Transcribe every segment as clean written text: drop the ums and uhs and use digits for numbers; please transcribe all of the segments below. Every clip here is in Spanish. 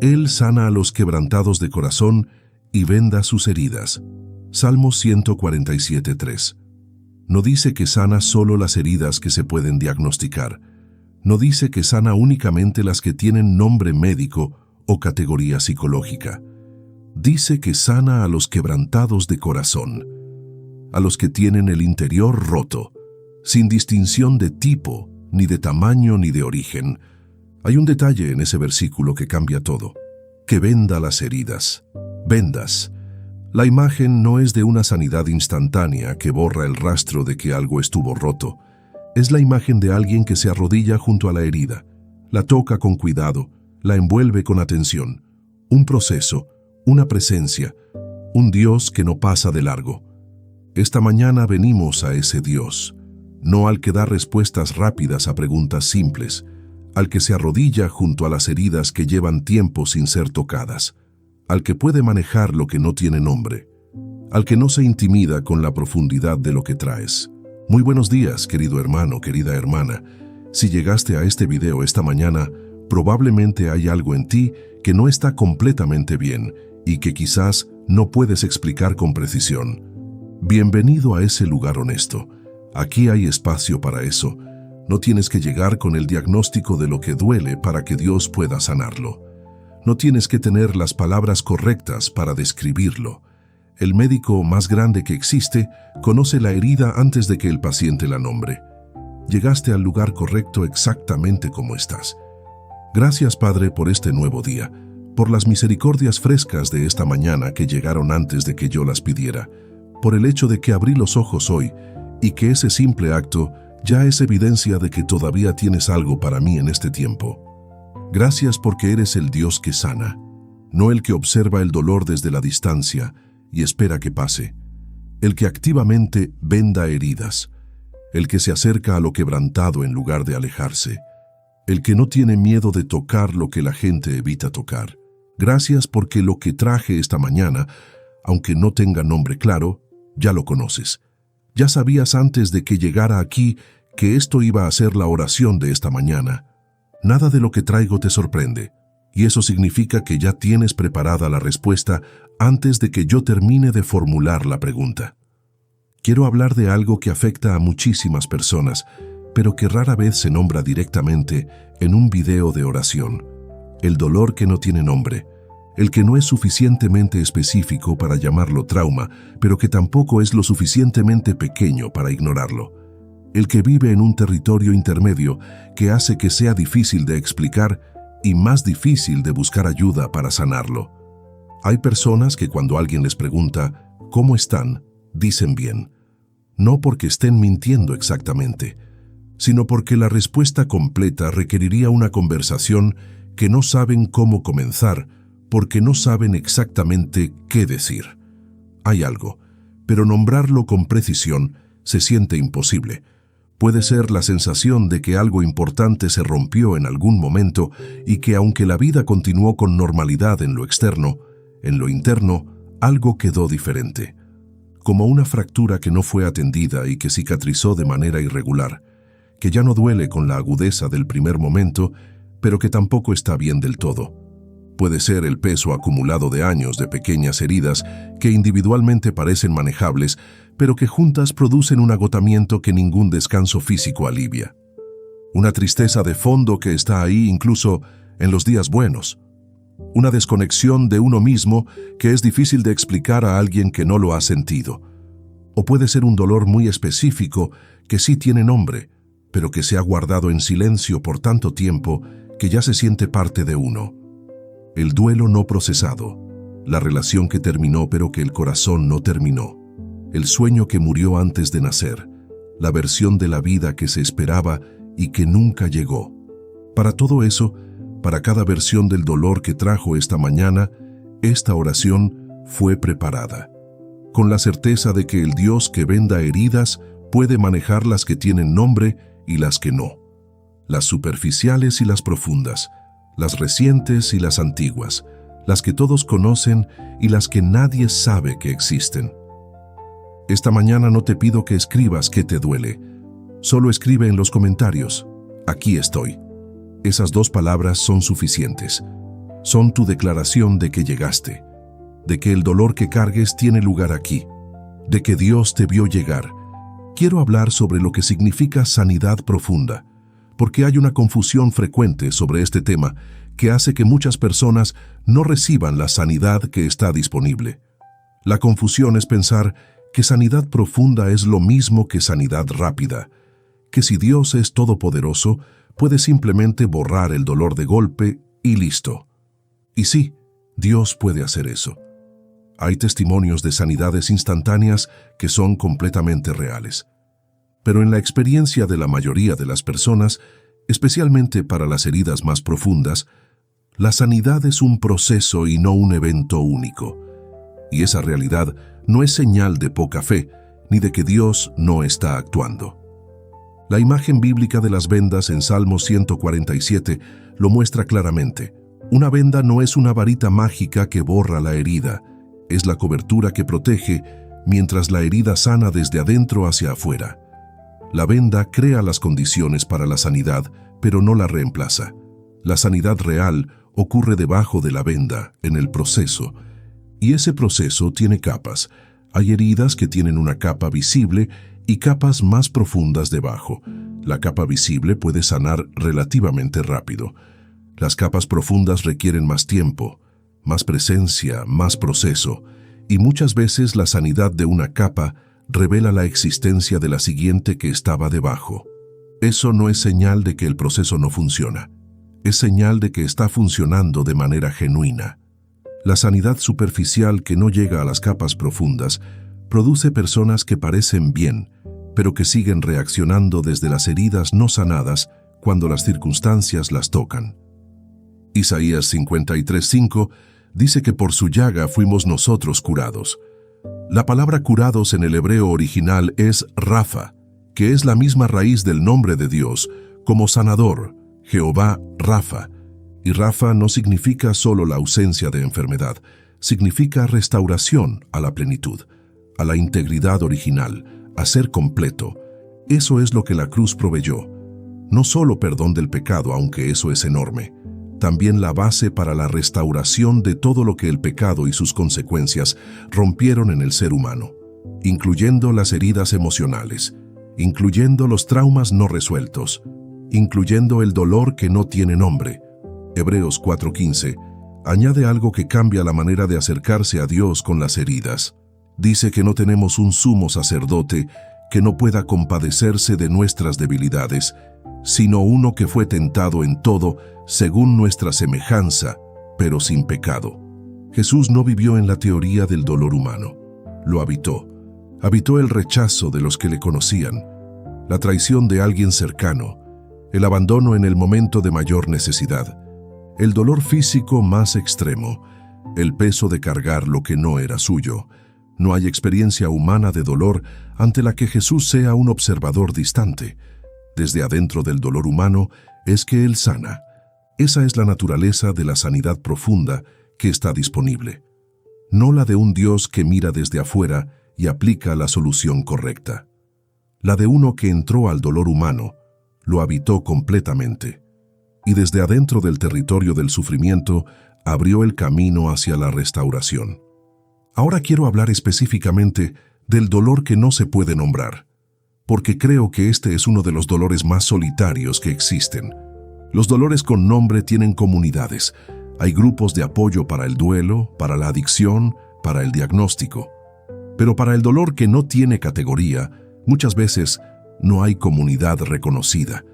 Él sana a los quebrantados de corazón y venda sus heridas. Salmos 147:3. No dice que sana solo las heridas que se pueden diagnosticar. No dice que sana únicamente las que tienen nombre médico o categoría psicológica. Dice que sana a los quebrantados de corazón, a los que tienen el interior roto, sin distinción de tipo, ni de tamaño, ni de origen. Hay un detalle en ese versículo que cambia todo: que venda las heridas. Vendas. La imagen no es de una sanidad instantánea que borra el rastro de que algo estuvo roto. Es la imagen de alguien que se arrodilla junto a la herida, la toca con cuidado, la envuelve con atención. Un proceso, una presencia, un Dios que no pasa de largo. Esta mañana venimos a ese Dios, no al que da respuestas rápidas a preguntas simples, al que se arrodilla junto a las heridas que llevan tiempo sin ser tocadas, al que puede manejar lo que no tiene nombre, al que no se intimida con la profundidad de lo que traes. Muy buenos días, querido hermano, querida hermana. Si llegaste a este video esta mañana, probablemente hay algo en ti que no está completamente bien y que quizás no puedes explicar con precisión. Bienvenido a ese lugar honesto. Aquí hay espacio para eso. No tienes que llegar con el diagnóstico de lo que duele para que Dios pueda sanarlo. No tienes que tener las palabras correctas para describirlo. El médico más grande que existe conoce la herida antes de que el paciente la nombre. Llegaste al lugar correcto exactamente como estás. Gracias, Padre, por este nuevo día, por las misericordias frescas de esta mañana que llegaron antes de que yo las pidiera, por el hecho de que abrí los ojos hoy y que ese simple acto ya es evidencia de que todavía tienes algo para mí en este tiempo. Gracias porque eres el Dios que sana, no el que observa el dolor desde la distancia y espera que pase, el que activamente venda heridas, el que se acerca a lo quebrantado en lugar de alejarse, el que no tiene miedo de tocar lo que la gente evita tocar. Gracias porque lo que traje esta mañana, aunque no tenga nombre claro, ya lo conoces. Ya sabías antes de que llegara aquí que esto iba a ser la oración de esta mañana. Nada de lo que traigo te sorprende, y eso significa que ya tienes preparada la respuesta antes de que yo termine de formular la pregunta. Quiero hablar de algo que afecta a muchísimas personas, pero que rara vez se nombra directamente en un video de oración. El dolor que no tiene nombre, el que no es suficientemente específico para llamarlo trauma, pero que tampoco es lo suficientemente pequeño para ignorarlo. El que vive en un territorio intermedio que hace que sea difícil de explicar y más difícil de buscar ayuda para sanarlo. Hay personas que cuando alguien les pregunta ¿cómo están?, dicen bien. No porque estén mintiendo exactamente, sino porque la respuesta completa requeriría una conversación que no saben cómo comenzar porque no saben exactamente qué decir. Hay algo, pero nombrarlo con precisión se siente imposible. Puede ser la sensación de que algo importante se rompió en algún momento y que aunque la vida continuó con normalidad en lo externo, en lo interno, algo quedó diferente. Como una fractura que no fue atendida y que cicatrizó de manera irregular, que ya no duele con la agudeza del primer momento, pero que tampoco está bien del todo. Puede ser el peso acumulado de años de pequeñas heridas que individualmente parecen manejables, pero que juntas producen un agotamiento que ningún descanso físico alivia. Una tristeza de fondo que está ahí incluso en los días buenos. Una desconexión de uno mismo que es difícil de explicar a alguien que no lo ha sentido. O puede ser un dolor muy específico que sí tiene nombre, pero que se ha guardado en silencio por tanto tiempo que ya se siente parte de uno. El duelo no procesado, la relación que terminó pero que el corazón no terminó, el sueño que murió antes de nacer, la versión de la vida que se esperaba y que nunca llegó. Para todo eso, para cada versión del dolor que trajo esta mañana, esta oración fue preparada, con la certeza de que el Dios que venda heridas puede manejar las que tienen nombre y las que no, las superficiales y las profundas, las recientes y las antiguas, las que todos conocen y las que nadie sabe que existen. Esta mañana no te pido que escribas qué te duele, solo escribe en los comentarios, aquí estoy. Esas 2 palabras son suficientes. Son tu declaración de que llegaste, de que el dolor que cargues tiene lugar aquí, de que Dios te vio llegar. Quiero hablar sobre lo que significa sanidad profunda, porque hay una confusión frecuente sobre este tema que hace que muchas personas no reciban la sanidad que está disponible. La confusión es pensar que sanidad profunda es lo mismo que sanidad rápida, que si Dios es todopoderoso, puede simplemente borrar el dolor de golpe y listo. Y sí, Dios puede hacer eso. Hay testimonios de sanidades instantáneas que son completamente reales. Pero en la experiencia de la mayoría de las personas, especialmente para las heridas más profundas, la sanidad es un proceso y no un evento único. Y esa realidad no es señal de poca fe, ni de que Dios no está actuando. La imagen bíblica de las vendas en Salmo 147 lo muestra claramente. Una venda no es una varita mágica que borra la herida, es la cobertura que protege mientras la herida sana desde adentro hacia afuera. La venda crea las condiciones para la sanidad, pero no la reemplaza. La sanidad real ocurre debajo de la venda, en el proceso. Y ese proceso tiene capas. Hay heridas que tienen una capa visible y capas más profundas debajo. La capa visible puede sanar relativamente rápido. Las capas profundas requieren más tiempo, más presencia, más proceso, y muchas veces la sanidad de una capa revela la existencia de la siguiente que estaba debajo. Eso no es señal de que el proceso no funciona. Es señal de que está funcionando de manera genuina. La sanidad superficial que no llega a las capas profundas produce personas que parecen bien, pero que siguen reaccionando desde las heridas no sanadas cuando las circunstancias las tocan. Isaías 53:5 dice que por su llaga fuimos nosotros curados. La palabra curados en el hebreo original es Rafa, que es la misma raíz del nombre de Dios, como sanador, Jehová Rafa. Y Rafa no significa solo la ausencia de enfermedad, significa restauración a la plenitud, a la integridad original, a ser completo. Eso es lo que la cruz proveyó. No solo perdón del pecado, aunque eso es enorme, también la base para la restauración de todo lo que el pecado y sus consecuencias rompieron en el ser humano, incluyendo las heridas emocionales, incluyendo los traumas no resueltos, incluyendo el dolor que no tiene nombre. Hebreos 4:15 añade algo que cambia la manera de acercarse a Dios con las heridas. Dice que no tenemos un sumo sacerdote que no pueda compadecerse de nuestras debilidades, sino uno que fue tentado en todo según nuestra semejanza, pero sin pecado. Jesús no vivió en la teoría del dolor humano. Lo habitó. Habitó el rechazo de los que le conocían, la traición de alguien cercano, el abandono en el momento de mayor necesidad, el dolor físico más extremo, el peso de cargar lo que no era suyo. No hay experiencia humana de dolor ante la que Jesús sea un observador distante. Desde adentro del dolor humano es que Él sana. Esa es la naturaleza de la sanidad profunda que está disponible. No la de un Dios que mira desde afuera y aplica la solución correcta. La de uno que entró al dolor humano, lo habitó completamente, y desde adentro del territorio del sufrimiento abrió el camino hacia la restauración. Ahora quiero hablar específicamente del dolor que no se puede nombrar, porque creo que este es uno de los dolores más solitarios que existen. Los dolores con nombre tienen comunidades. Hay grupos de apoyo para el duelo, para la adicción, para el diagnóstico. Pero para el dolor que no tiene categoría, muchas veces no hay comunidad reconocida.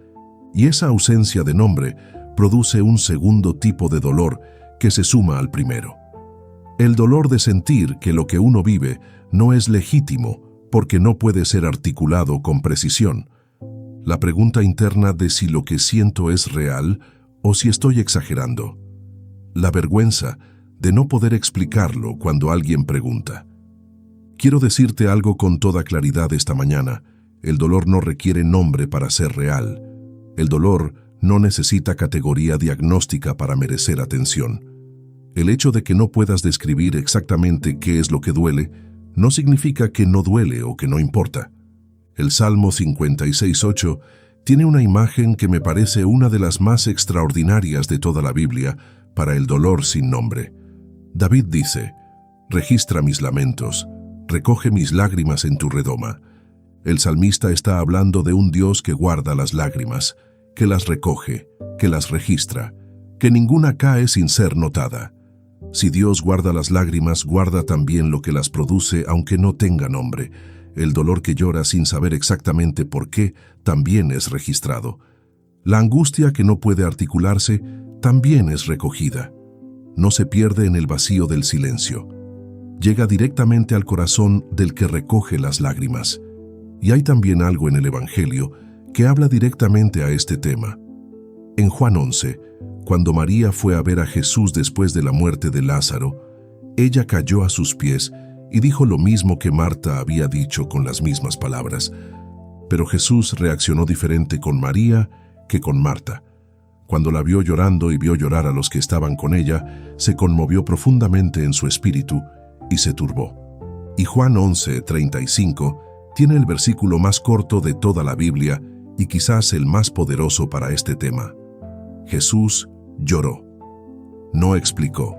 Y esa ausencia de nombre produce un segundo tipo de dolor que se suma al primero. El dolor de sentir que lo que uno vive no es legítimo porque no puede ser articulado con precisión. La pregunta interna de si lo que siento es real o si estoy exagerando. La vergüenza de no poder explicarlo cuando alguien pregunta. Quiero decirte algo con toda claridad esta mañana. El dolor no requiere nombre para ser real. El dolor no necesita categoría diagnóstica para merecer atención. El hecho de que no puedas describir exactamente qué es lo que duele no significa que no duele o que no importa. El Salmo 56:8 tiene una imagen que me parece una de las más extraordinarias de toda la Biblia para el dolor sin nombre. David dice: registra mis lamentos, recoge mis lágrimas en tu redoma. El salmista está hablando de un Dios que guarda las lágrimas, que las recoge, que las registra, que ninguna cae sin ser notada. Si Dios guarda las lágrimas, guarda también lo que las produce, aunque no tenga nombre. El dolor que llora sin saber exactamente por qué también es registrado. La angustia que no puede articularse también es recogida. No se pierde en el vacío del silencio. Llega directamente al corazón del que recoge las lágrimas. Y hay también algo en el Evangelio que habla directamente a este tema. En Juan 11, cuando María fue a ver a Jesús después de la muerte de Lázaro, ella cayó a sus pies y dijo lo mismo que Marta había dicho con las mismas palabras. Pero Jesús reaccionó diferente con María que con Marta. Cuando la vio llorando y vio llorar a los que estaban con ella, se conmovió profundamente en su espíritu y se turbó. Y Juan 11:35 tiene el versículo más corto de toda la Biblia y quizás el más poderoso para este tema. Jesús lloró. No explicó.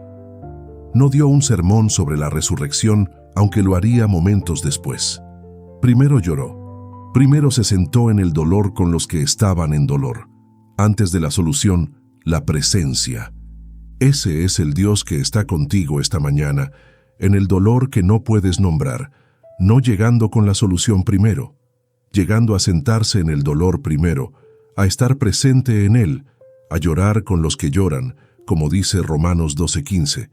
No dio un sermón sobre la resurrección, aunque lo haría momentos después. Primero lloró. Primero se sentó en el dolor con los que estaban en dolor. Antes de la solución, la presencia. Ese es el Dios que está contigo esta mañana, en el dolor que no puedes nombrar, no llegando con la solución primero, llegando a sentarse en el dolor primero, a estar presente en él, a llorar con los que lloran, como dice Romanos 12:15,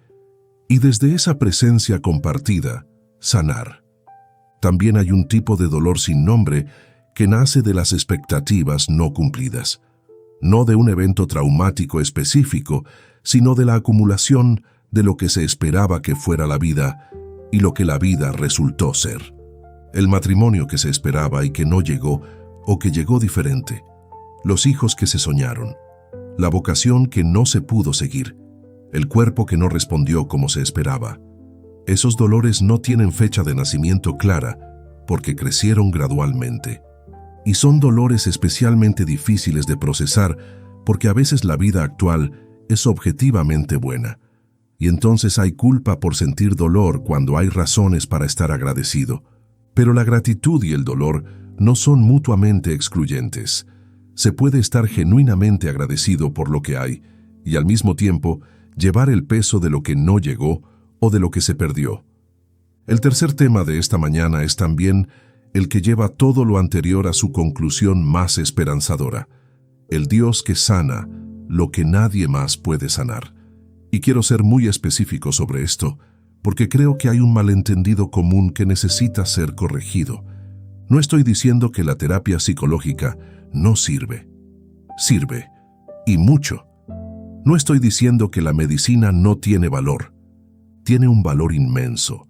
y desde esa presencia compartida, sanar. También hay un tipo de dolor sin nombre que nace de las expectativas no cumplidas, no de un evento traumático específico, sino de la acumulación de lo que se esperaba que fuera la vida y lo que la vida resultó ser. El matrimonio que se esperaba y que no llegó, o que llegó diferente. Los hijos que se soñaron. La vocación que no se pudo seguir. El cuerpo que no respondió como se esperaba. Esos dolores no tienen fecha de nacimiento clara, porque crecieron gradualmente. Y son dolores especialmente difíciles de procesar, porque a veces la vida actual es objetivamente buena. Y entonces hay culpa por sentir dolor cuando hay razones para estar agradecido. Pero la gratitud y el dolor no son mutuamente excluyentes. Se puede estar genuinamente agradecido por lo que hay y al mismo tiempo llevar el peso de lo que no llegó o de lo que se perdió. El tercer tema de esta mañana es también el que lleva todo lo anterior a su conclusión más esperanzadora. El Dios que sana lo que nadie más puede sanar. Y quiero ser muy específico sobre esto, porque creo que hay un malentendido común que necesita ser corregido. No estoy diciendo que la terapia psicológica no sirve. Sirve, y mucho. No estoy diciendo que la medicina no tiene valor. Tiene un valor inmenso.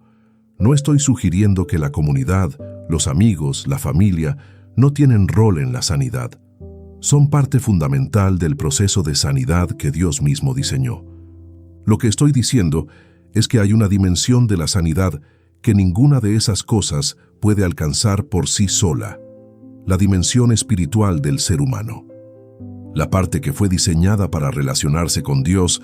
No estoy sugiriendo que la comunidad, los amigos, la familia, no tienen rol en la sanidad. Son parte fundamental del proceso de sanidad que Dios mismo diseñó. Lo que estoy diciendo es que hay una dimensión de la sanidad que ninguna de esas cosas puede alcanzar por sí sola. La dimensión espiritual del ser humano. La parte que fue diseñada para relacionarse con Dios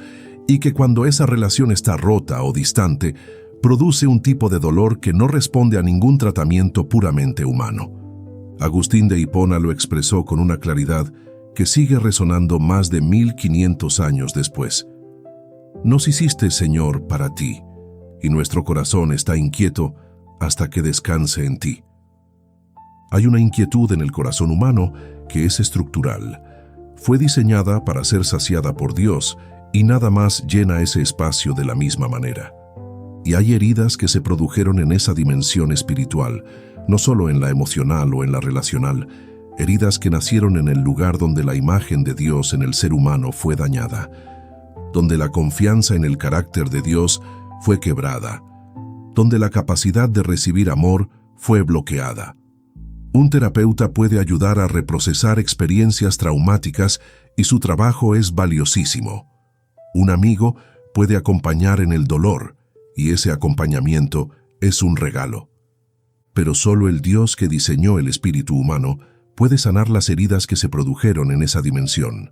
y que cuando esa relación está rota o distante, produce un tipo de dolor que no responde a ningún tratamiento puramente humano. Agustín de Hipona lo expresó con una claridad que sigue resonando más de 1500 años después. Nos hiciste, Señor, para ti, y nuestro corazón está inquieto hasta que descanse en ti. Hay una inquietud en el corazón humano que es estructural. Fue diseñada para ser saciada por Dios y nada más llena ese espacio de la misma manera. Y hay heridas que se produjeron en esa dimensión espiritual, no solo en la emocional o en la relacional, heridas que nacieron en el lugar donde la imagen de Dios en el ser humano fue dañada, donde la confianza en el carácter de Dios fue quebrada, donde la capacidad de recibir amor fue bloqueada. Un terapeuta puede ayudar a reprocesar experiencias traumáticas y su trabajo es valiosísimo. Un amigo puede acompañar en el dolor y ese acompañamiento es un regalo. Pero solo el Dios que diseñó el espíritu humano puede sanar las heridas que se produjeron en esa dimensión.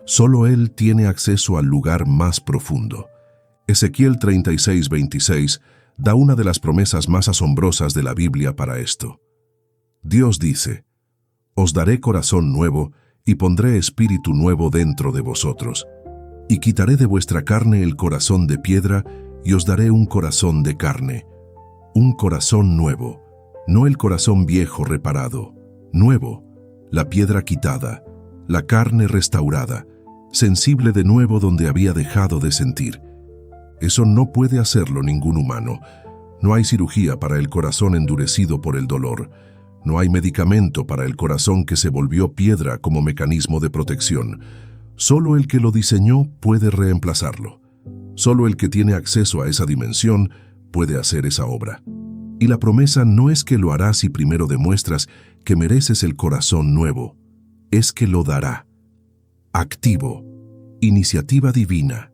Solo Él tiene acceso al lugar más profundo. Ezequiel 36:26 da una de las promesas más asombrosas de la Biblia para esto. Dios dice: «Os daré corazón nuevo y pondré espíritu nuevo dentro de vosotros. Y quitaré de vuestra carne el corazón de piedra y os daré un corazón de carne». Un corazón nuevo, no el corazón viejo reparado, nuevo, la piedra quitada, la carne restaurada, sensible de nuevo donde había dejado de sentir. Eso no puede hacerlo ningún humano. No hay cirugía para el corazón endurecido por el dolor. No hay medicamento para el corazón que se volvió piedra como mecanismo de protección. Solo el que lo diseñó puede reemplazarlo. Solo el que tiene acceso a esa dimensión puede hacer esa obra. Y la promesa no es que lo hará si primero demuestras que mereces el corazón nuevo. Es que lo dará. Activo. Iniciativa divina.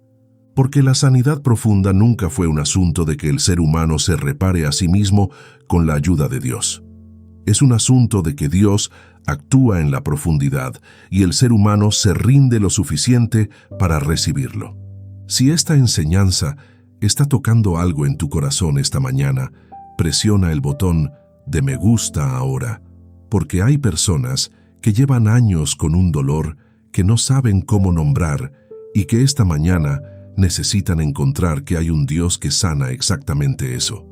Porque la sanidad profunda nunca fue un asunto de que el ser humano se repare a sí mismo con la ayuda de Dios. Es un asunto de que Dios actúa en la profundidad y el ser humano se rinde lo suficiente para recibirlo. Si esta enseñanza está tocando algo en tu corazón esta mañana, presiona el botón de me gusta ahora, porque hay personas que llevan años con un dolor que no saben cómo nombrar y que esta mañana necesitan encontrar que hay un Dios que sana exactamente eso.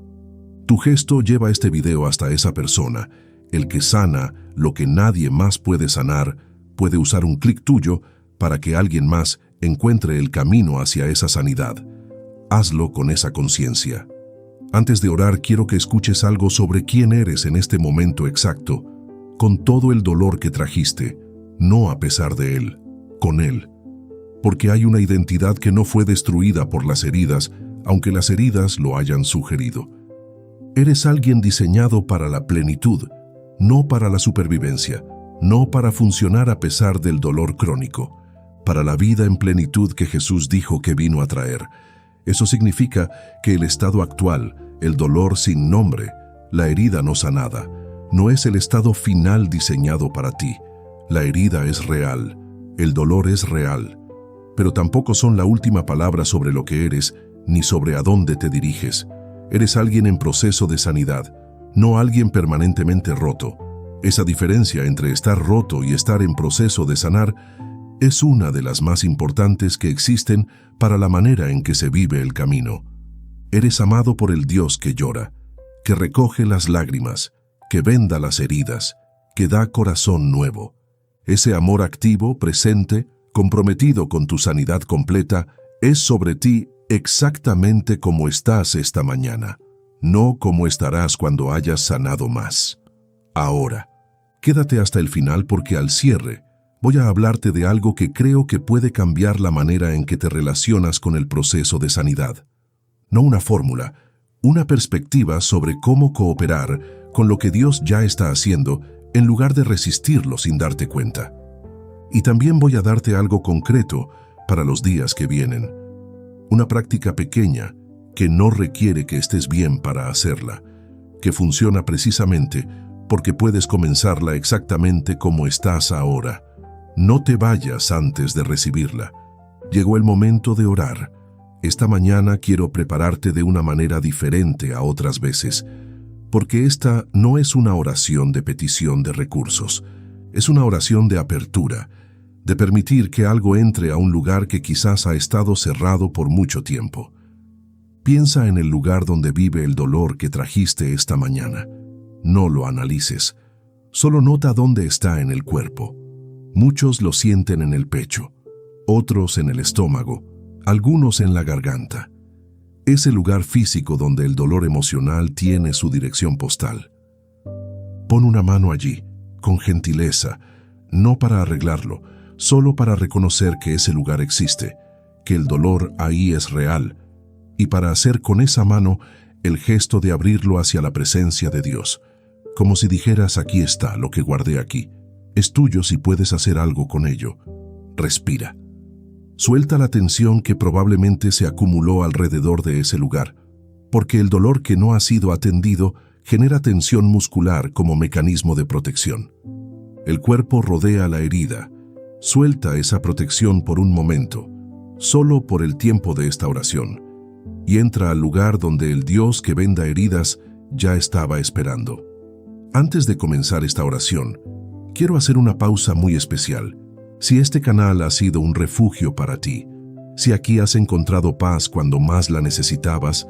Tu gesto lleva este video hasta esa persona. El que sana lo que nadie más puede sanar puede usar un clic tuyo para que alguien más encuentre el camino hacia esa sanidad. Hazlo con esa conciencia. Antes de orar, quiero que escuches algo sobre quién eres en este momento exacto, con todo el dolor que trajiste, no a pesar de él, con él. Porque hay una identidad que no fue destruida por las heridas, aunque las heridas lo hayan sugerido. Eres alguien diseñado para la plenitud, no para la supervivencia, no para funcionar a pesar del dolor crónico, para la vida en plenitud que Jesús dijo que vino a traer. Eso significa que el estado actual, el dolor sin nombre, la herida no sanada, no es el estado final diseñado para ti. La herida es real, el dolor es real, pero tampoco son la última palabra sobre lo que eres ni sobre a dónde te diriges. Eres alguien en proceso de sanidad, no alguien permanentemente roto. Esa diferencia entre estar roto y estar en proceso de sanar es una de las más importantes que existen para la manera en que se vive el camino. Eres amado por el Dios que llora, que recoge las lágrimas, que venda las heridas, que da corazón nuevo. Ese amor activo, presente, comprometido con tu sanidad completa, es sobre ti exactamente como estás esta mañana, no como estarás cuando hayas sanado más. Ahora, quédate hasta el final porque al cierre voy a hablarte de algo que creo que puede cambiar la manera en que te relacionas con el proceso de sanidad. No una fórmula, una perspectiva sobre cómo cooperar con lo que Dios ya está haciendo en lugar de resistirlo sin darte cuenta. Y también voy a darte algo concreto para los días que vienen. Una práctica pequeña que no requiere que estés bien para hacerla, que funciona precisamente porque puedes comenzarla exactamente como estás ahora. No te vayas antes de recibirla. Llegó el momento de orar. Esta mañana quiero prepararte de una manera diferente a otras veces, porque esta no es una oración de petición de recursos, es una oración de apertura, de permitir que algo entre a un lugar que quizás ha estado cerrado por mucho tiempo. Piensa en el lugar donde vive el dolor que trajiste esta mañana. No lo analices, solo nota dónde está en el cuerpo. Muchos lo sienten en el pecho, otros en el estómago, algunos en la garganta. Ese lugar físico donde el dolor emocional tiene su dirección postal. Pon una mano allí, con gentileza, no para arreglarlo, solo para reconocer que ese lugar existe, que el dolor ahí es real, y para hacer con esa mano el gesto de abrirlo hacia la presencia de Dios, como si dijeras: aquí está lo que guardé aquí. Es tuyo si puedes hacer algo con ello. Respira. Suelta la tensión que probablemente se acumuló alrededor de ese lugar, porque el dolor que no ha sido atendido genera tensión muscular como mecanismo de protección. El cuerpo rodea la herida, Suelta esa protección por un momento, solo por el tiempo de esta oración, y entra al lugar donde el Dios que venda heridas ya estaba esperando. Antes de comenzar esta oración, quiero hacer una pausa muy especial. Si este canal ha sido un refugio para ti, si aquí has encontrado paz cuando más la necesitabas,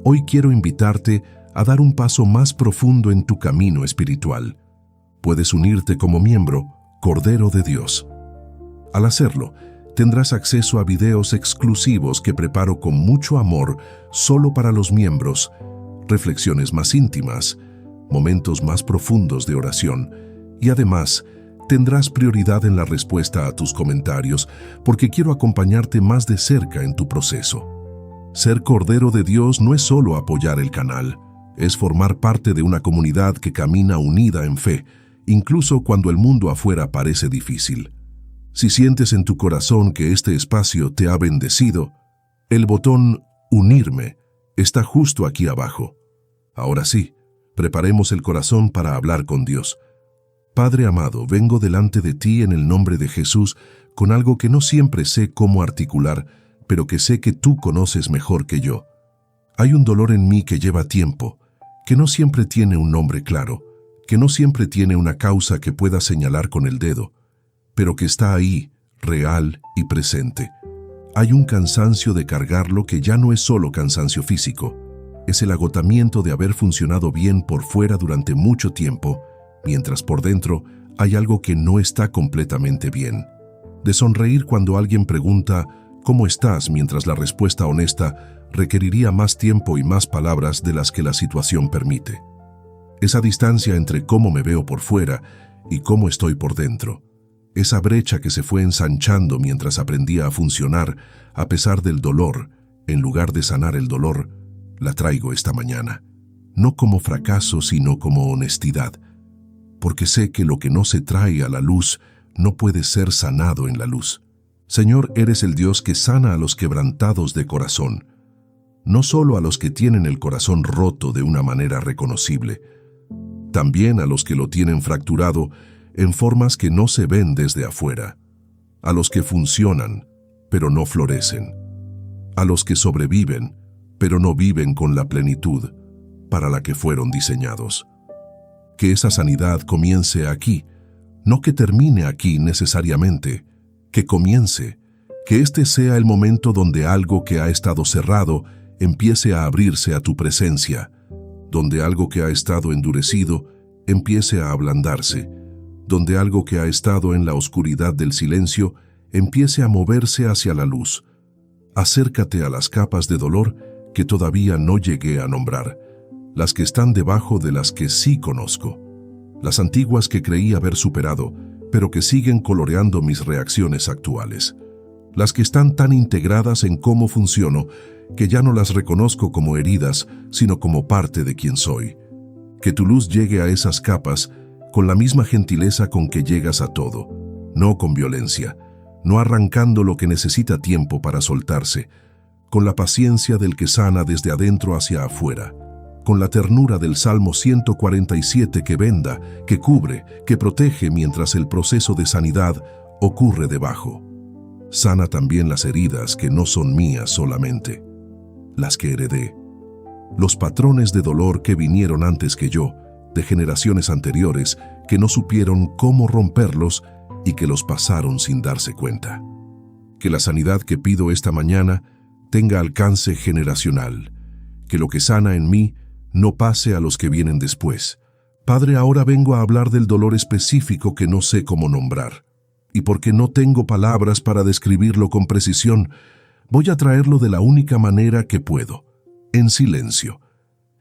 hoy quiero invitarte a dar un paso más profundo en tu camino espiritual. Puedes unirte como miembro Cordero de Dios. Al hacerlo, tendrás acceso a videos exclusivos que preparo con mucho amor solo para los miembros, reflexiones más íntimas, momentos más profundos de oración y además tendrás prioridad en la respuesta a tus comentarios porque quiero acompañarte más de cerca en tu proceso. Ser Cordero de Dios no es solo apoyar el canal, es formar parte de una comunidad que camina unida en fe, incluso cuando el mundo afuera parece difícil. Si sientes en tu corazón que este espacio te ha bendecido, el botón Unirme está justo aquí abajo. Ahora sí, preparemos el corazón para hablar con Dios. Padre amado, vengo delante de ti en el nombre de Jesús con algo que no siempre sé cómo articular, pero que sé que tú conoces mejor que yo. Hay un dolor en mí que lleva tiempo, que no siempre tiene un nombre claro, que no siempre tiene una causa que pueda señalar con el dedo, pero que está ahí, real y presente. Hay un cansancio de cargarlo que ya no es solo cansancio físico, es el agotamiento de haber funcionado bien por fuera durante mucho tiempo, mientras por dentro hay algo que no está completamente bien. De sonreír cuando alguien pregunta ¿cómo estás?, mientras la respuesta honesta requeriría más tiempo y más palabras de las que la situación permite. Esa distancia entre cómo me veo por fuera y cómo estoy por dentro. Esa brecha que se fue ensanchando mientras aprendía a funcionar a pesar del dolor, en lugar de sanar el dolor, la traigo esta mañana. No como fracaso, sino como honestidad. Porque sé que lo que no se trae a la luz no puede ser sanado en la luz. Señor, eres el Dios que sana a los quebrantados de corazón, no solo a los que tienen el corazón roto de una manera reconocible, también a los que lo tienen fracturado en formas que no se ven desde afuera, a los que funcionan, pero no florecen, a los que sobreviven, pero no viven con la plenitud para la que fueron diseñados. Que esa sanidad comience aquí, no que termine aquí necesariamente, que comience, que este sea el momento donde algo que ha estado cerrado empiece a abrirse a tu presencia, donde algo que ha estado endurecido empiece a ablandarse, donde algo que ha estado en la oscuridad del silencio empiece a moverse hacia la luz. Acércate a las capas de dolor que todavía no llegué a nombrar, las que están debajo de las que sí conozco, las antiguas que creí haber superado, pero que siguen coloreando mis reacciones actuales, las que están tan integradas en cómo funciono que ya no las reconozco como heridas, sino como parte de quien soy. Que tu luz llegue a esas capas con la misma gentileza con que llegas a todo, no con violencia, no arrancando lo que necesita tiempo para soltarse, con la paciencia del que sana desde adentro hacia afuera, con la ternura del Salmo 147 que venda, que cubre, que protege mientras el proceso de sanidad ocurre debajo. Sana también las heridas que no son mías solamente, las que heredé, los patrones de dolor que vinieron antes que yo, de generaciones anteriores que no supieron cómo romperlos y que los pasaron sin darse cuenta. Que la sanidad que pido esta mañana tenga alcance generacional, que lo que sana en mí no pase a los que vienen después. Padre, ahora vengo a hablar del dolor específico que no sé cómo nombrar, y porque no tengo palabras para describirlo con precisión, voy a traerlo de la única manera que puedo, en silencio,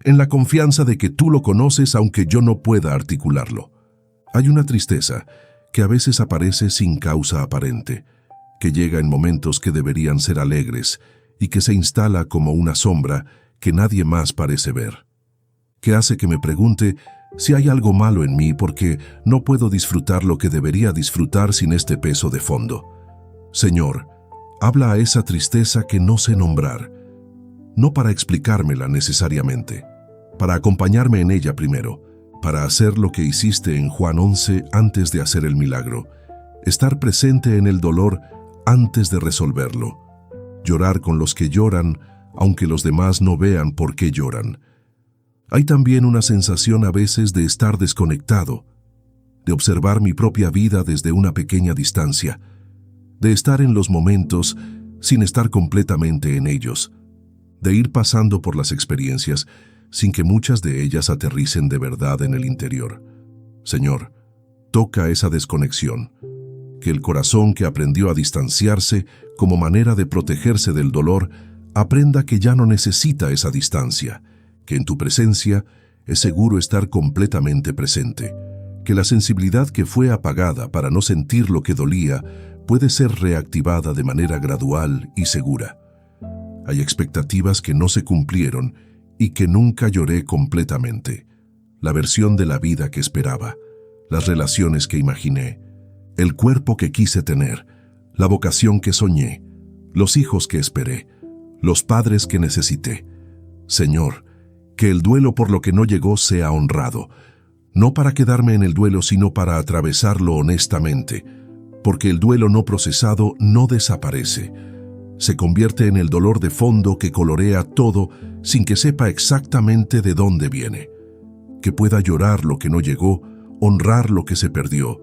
en la confianza de que tú lo conoces aunque yo no pueda articularlo. Hay una tristeza que a veces aparece sin causa aparente, que llega en momentos que deberían ser alegres y que se instala como una sombra que nadie más parece ver, que hace que me pregunte si hay algo malo en mí porque no puedo disfrutar lo que debería disfrutar sin este peso de fondo. Señor, habla a esa tristeza que no sé nombrar, no para explicármela necesariamente, para acompañarme en ella primero, para hacer lo que hiciste en Juan 11 antes de hacer el milagro, estar presente en el dolor antes de resolverlo, llorar con los que lloran, aunque los demás no vean por qué lloran. Hay también una sensación a veces de estar desconectado, de observar mi propia vida desde una pequeña distancia, de estar en los momentos sin estar completamente en ellos, de ir pasando por las experiencias sin que muchas de ellas aterricen de verdad en el interior. Señor, toca esa desconexión, que el corazón que aprendió a distanciarse como manera de protegerse del dolor aprenda que ya no necesita esa distancia, que en tu presencia es seguro estar completamente presente, que la sensibilidad que fue apagada para no sentir lo que dolía puede ser reactivada de manera gradual y segura. Hay expectativas que no se cumplieron y que nunca lloré completamente. La versión de la vida que esperaba, las relaciones que imaginé, el cuerpo que quise tener, la vocación que soñé, los hijos que esperé, los padres que necesité. Señor, que el duelo por lo que no llegó sea honrado, no para quedarme en el duelo, sino para atravesarlo honestamente, porque el duelo no procesado no desaparece. Se convierte en el dolor de fondo que colorea todo sin que sepa exactamente de dónde viene. Que pueda llorar lo que no llegó, honrar lo que se perdió,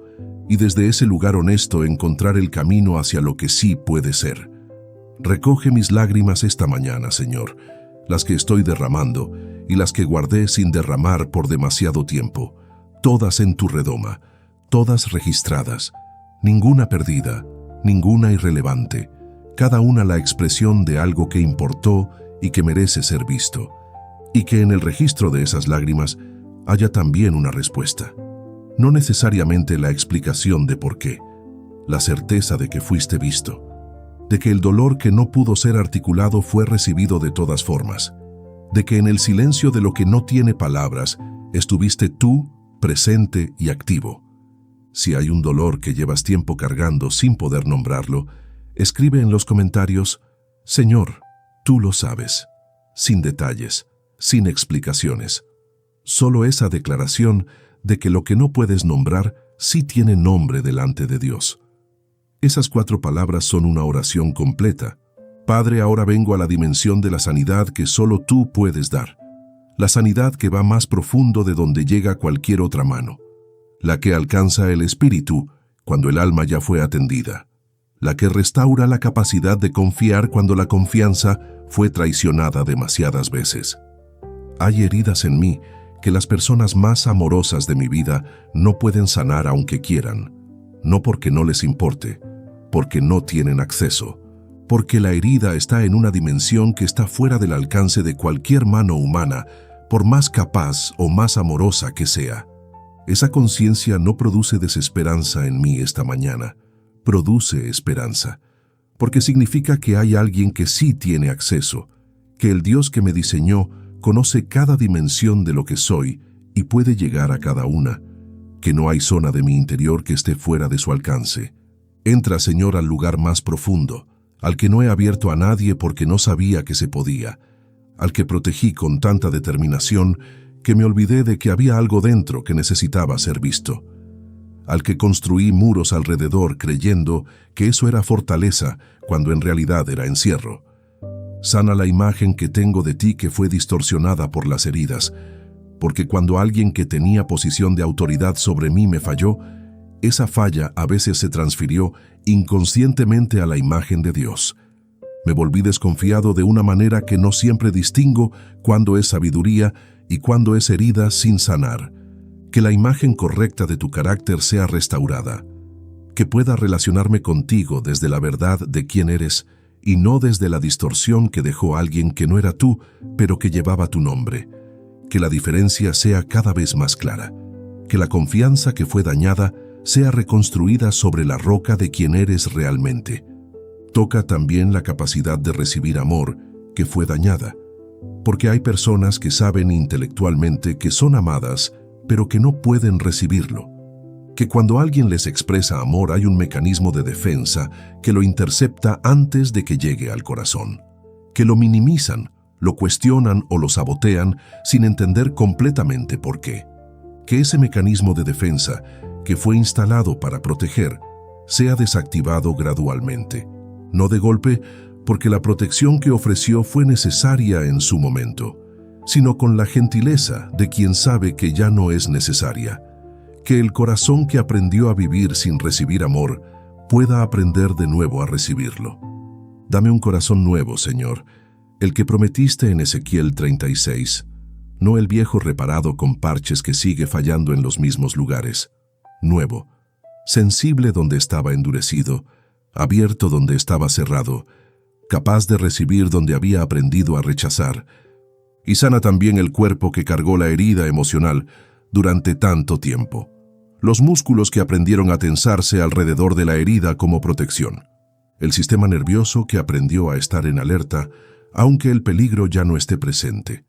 y desde ese lugar honesto encontrar el camino hacia lo que sí puede ser. Recoge mis lágrimas esta mañana, Señor, las que estoy derramando y las que guardé sin derramar por demasiado tiempo, todas en tu redoma, todas registradas, ninguna perdida, ninguna irrelevante, cada una la expresión de algo que importó y que merece ser visto, y que en el registro de esas lágrimas haya también una respuesta. No necesariamente la explicación de por qué, la certeza de que fuiste visto, de que el dolor que no pudo ser articulado fue recibido de todas formas, de que en el silencio de lo que no tiene palabras estuviste tú presente y activo. Si hay un dolor que llevas tiempo cargando sin poder nombrarlo, escribe en los comentarios: Señor, tú lo sabes, sin detalles, sin explicaciones. Solo esa declaración de que lo que no puedes nombrar sí tiene nombre delante de Dios. Esas 4 palabras son una oración completa. Padre, ahora vengo a la dimensión de la sanidad que solo tú puedes dar. La sanidad que va más profundo de donde llega cualquier otra mano. La que alcanza el espíritu cuando el alma ya fue atendida. La que restaura la capacidad de confiar cuando la confianza fue traicionada demasiadas veces. Hay heridas en mí que las personas más amorosas de mi vida no pueden sanar aunque quieran, no porque no les importe, porque no tienen acceso, porque la herida está en una dimensión que está fuera del alcance de cualquier mano humana, por más capaz o más amorosa que sea. Esa conciencia no produce desesperanza en mí esta mañana, produce esperanza, porque significa que hay alguien que sí tiene acceso, que el Dios que me diseñó conoce cada dimensión de lo que soy y puede llegar a cada una, que no hay zona de mi interior que esté fuera de su alcance. Entra, Señor, al lugar más profundo, al que no he abierto a nadie porque no sabía que se podía, al que protegí con tanta determinación que me olvidé de que había algo dentro que necesitaba ser visto, al que construí muros alrededor creyendo que eso era fortaleza cuando en realidad era encierro. Sana la imagen que tengo de ti que fue distorsionada por las heridas, porque cuando alguien que tenía posición de autoridad sobre mí me falló, esa falla a veces se transfirió inconscientemente a la imagen de Dios. Me volví desconfiado de una manera que no siempre distingo cuándo es sabiduría y cuándo es herida sin sanar. Que la imagen correcta de tu carácter sea restaurada, que pueda relacionarme contigo desde la verdad de quién eres y no desde la distorsión que dejó alguien que no era tú, pero que llevaba tu nombre. Que la diferencia sea cada vez más clara, que la confianza que fue dañada sea reconstruida sobre la roca de quien eres realmente. Toca también la capacidad de recibir amor que fue dañada, porque hay personas que saben intelectualmente que son amadas, pero que no pueden recibirlo. Que cuando alguien les expresa amor hay un mecanismo de defensa que lo intercepta antes de que llegue al corazón. Que lo minimizan, lo cuestionan o lo sabotean sin entender completamente por qué. Que ese mecanismo de defensa, que fue instalado para proteger, sea desactivado gradualmente, no de golpe, porque la protección que ofreció fue necesaria en su momento, sino con la gentileza de quien sabe que ya no es necesaria, que el corazón que aprendió a vivir sin recibir amor pueda aprender de nuevo a recibirlo. Dame un corazón nuevo, Señor, el que prometiste en Ezequiel 36, no el viejo reparado con parches que sigue fallando en los mismos lugares. Nuevo, sensible donde estaba endurecido, abierto donde estaba cerrado, capaz de recibir donde había aprendido a rechazar. Y sana también el cuerpo que cargó la herida emocional durante tanto tiempo, los músculos que aprendieron a tensarse alrededor de la herida como protección, el sistema nervioso que aprendió a estar en alerta aunque el peligro ya no esté presente,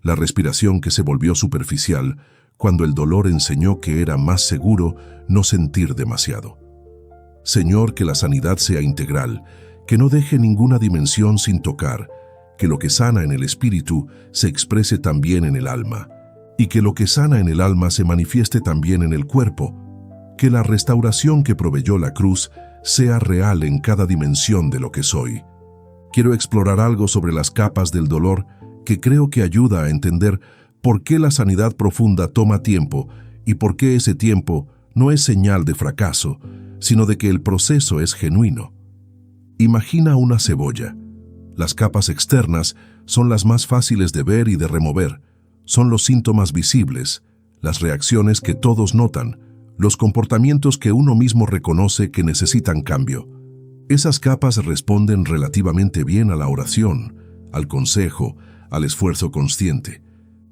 la respiración que se volvió superficial cuando el dolor enseñó que era más seguro no sentir demasiado. Señor, que la sanidad sea integral, que no deje ninguna dimensión sin tocar, que lo que sana en el espíritu se exprese también en el alma, y que lo que sana en el alma se manifieste también en el cuerpo, que la restauración que proveyó la cruz sea real en cada dimensión de lo que soy. Quiero explorar algo sobre las capas del dolor que creo que ayuda a entender por qué la sanidad profunda toma tiempo y por qué ese tiempo no es señal de fracaso, sino de que el proceso es genuino. Imagina una cebolla. Las capas externas son las más fáciles de ver y de remover. Son los síntomas visibles, las reacciones que todos notan, los comportamientos que uno mismo reconoce que necesitan cambio. Esas capas responden relativamente bien a la oración, al consejo, al esfuerzo consciente.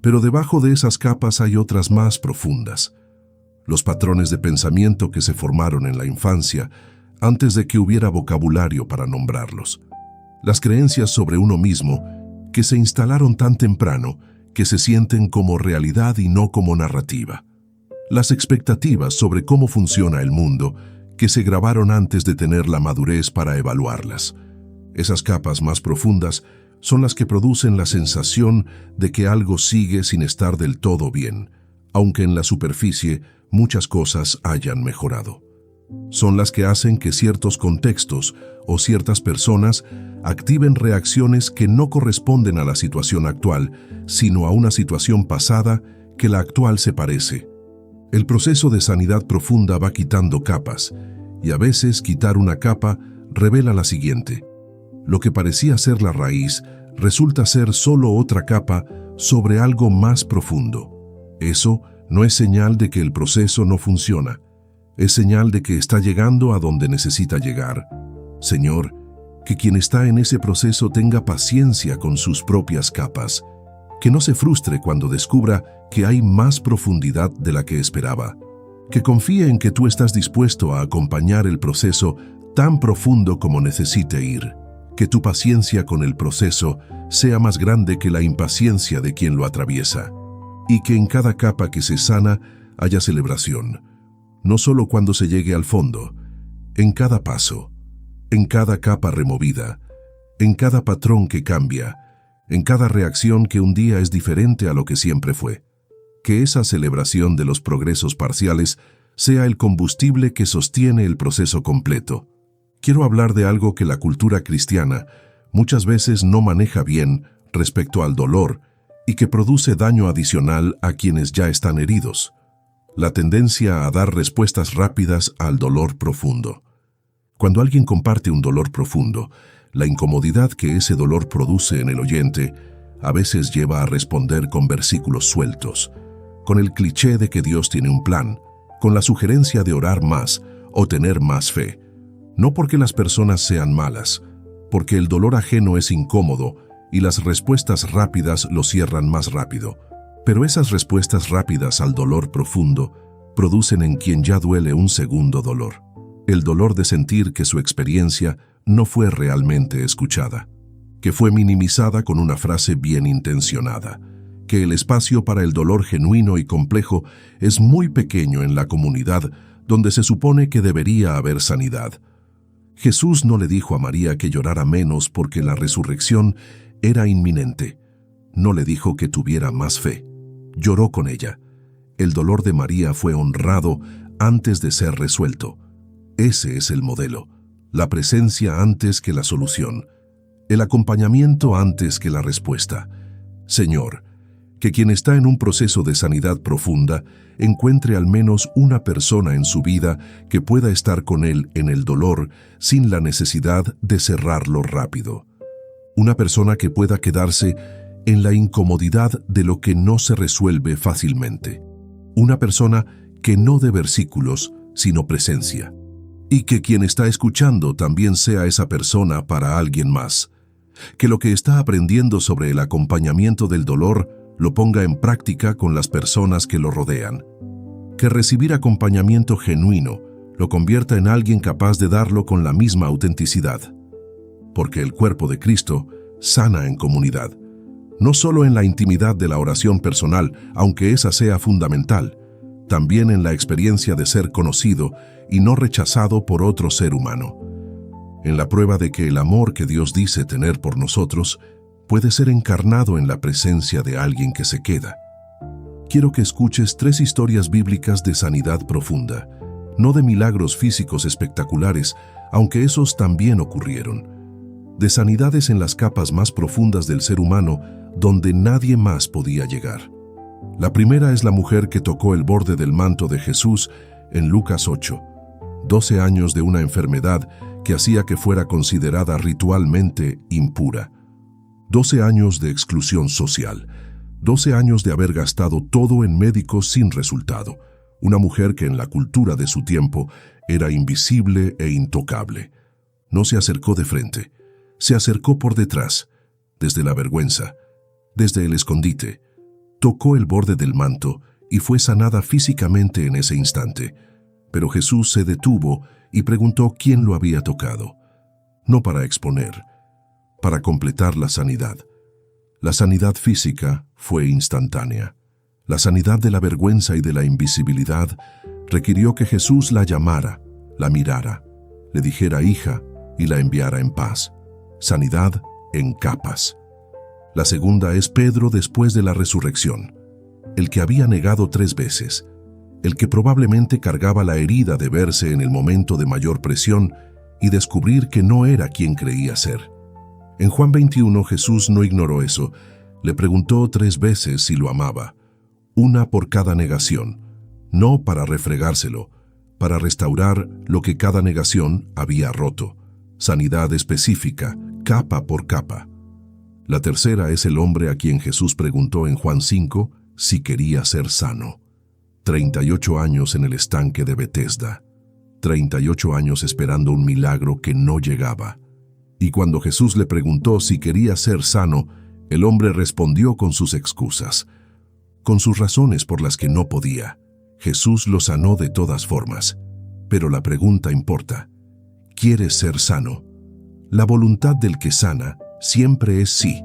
Pero debajo de esas capas hay otras más profundas. Los patrones de pensamiento que se formaron en la infancia antes de que hubiera vocabulario para nombrarlos. Las creencias sobre uno mismo que se instalaron tan temprano que se sienten como realidad y no como narrativa. Las expectativas sobre cómo funciona el mundo que se grabaron antes de tener la madurez para evaluarlas. Esas capas más profundas son las que producen la sensación de que algo sigue sin estar del todo bien, aunque en la superficie muchas cosas hayan mejorado. Son las que hacen que ciertos contextos o ciertas personas activen reacciones que no corresponden a la situación actual, sino a una situación pasada que la actual se parece. El proceso de sanidad profunda va quitando capas, y a veces quitar una capa revela la siguiente. Lo que parecía ser la raíz resulta ser solo otra capa sobre algo más profundo. Eso no es señal de que el proceso no funciona, es señal de que está llegando a donde necesita llegar. Señor, que quien está en ese proceso tenga paciencia con sus propias capas, que no se frustre cuando descubra que hay más profundidad de la que esperaba, que confíe en que tú estás dispuesto a acompañar el proceso tan profundo como necesite ir, que tu paciencia con el proceso sea más grande que la impaciencia de quien lo atraviesa, y que en cada capa que se sana haya celebración, no solo cuando se llegue al fondo, en cada paso, en cada capa removida, en cada patrón que cambia, en cada reacción que un día es diferente a lo que siempre fue. Que esa celebración de los progresos parciales sea el combustible que sostiene el proceso completo. Quiero hablar de algo que la cultura cristiana muchas veces no maneja bien respecto al dolor y que produce daño adicional a quienes ya están heridos. La tendencia a dar respuestas rápidas al dolor profundo. Cuando alguien comparte un dolor profundo, la incomodidad que ese dolor produce en el oyente a veces lleva a responder con versículos sueltos, con el cliché de que Dios tiene un plan, con la sugerencia de orar más o tener más fe. No porque las personas sean malas, porque el dolor ajeno es incómodo y las respuestas rápidas lo cierran más rápido. Pero esas respuestas rápidas al dolor profundo producen en quien ya duele un segundo dolor. El dolor de sentir que su experiencia no fue realmente escuchada, que fue minimizada con una frase bien intencionada, que el espacio para el dolor genuino y complejo es muy pequeño en la comunidad donde se supone que debería haber sanidad. Jesús no le dijo a María que llorara menos porque la resurrección era inminente. No le dijo que tuviera más fe. Lloró con ella. El dolor de María fue honrado antes de ser resuelto. Ese es el modelo. La presencia antes que la solución. El acompañamiento antes que la respuesta. Señor, que quien está en un proceso de sanidad profunda encuentre al menos una persona en su vida que pueda estar con él en el dolor sin la necesidad de cerrarlo rápido. Una persona que pueda quedarse en la incomodidad de lo que no se resuelve fácilmente. Una persona que no dé versículos, sino presencia. Y que quien está escuchando también sea esa persona para alguien más. Que lo que está aprendiendo sobre el acompañamiento del dolor lo ponga en práctica con las personas que lo rodean. Que recibir acompañamiento genuino lo convierta en alguien capaz de darlo con la misma autenticidad. Porque el cuerpo de Cristo sana en comunidad, no solo en la intimidad de la oración personal, aunque esa sea fundamental, también en la experiencia de ser conocido y no rechazado por otro ser humano. En la prueba de que el amor que Dios dice tener por nosotros puede ser encarnado en la presencia de alguien que se queda. Quiero que escuches 3 historias bíblicas de sanidad profunda, no de milagros físicos espectaculares, aunque esos también ocurrieron, de sanidades en las capas más profundas del ser humano donde nadie más podía llegar. La primera es la mujer que tocó el borde del manto de Jesús en Lucas 8, 12 años de una enfermedad que hacía que fuera considerada ritualmente impura. 12 años de exclusión social, 12 años de haber gastado todo en médicos sin resultado. Una mujer que en la cultura de su tiempo era invisible e intocable. No se acercó de frente, se acercó por detrás, desde la vergüenza, desde el escondite. Tocó el borde del manto y fue sanada físicamente en ese instante. Pero Jesús se detuvo y preguntó quién lo había tocado. No para exponer, para completar la sanidad. La sanidad física fue instantánea. La sanidad de la vergüenza y de la invisibilidad requirió que Jesús la llamara, la mirara, le dijera hija y la enviara en paz. Sanidad en capas. La segunda es Pedro después de la resurrección, el que había negado 3 veces, el que probablemente cargaba la herida de verse en el momento de mayor presión y descubrir que no era quien creía ser. En Juan 21 Jesús no ignoró eso, le preguntó 3 veces si lo amaba, una por cada negación, no para refregárselo, para restaurar lo que cada negación había roto, sanidad específica, capa por capa. La tercera es el hombre a quien Jesús preguntó en Juan 5 si quería ser sano. 38 años en el estanque de Betesda, 38 años esperando un milagro que no llegaba. Y cuando Jesús le preguntó si quería ser sano, el hombre respondió con sus excusas, con sus razones por las que no podía. Jesús lo sanó de todas formas. Pero la pregunta importa. ¿Quieres ser sano? La voluntad del que sana siempre es sí.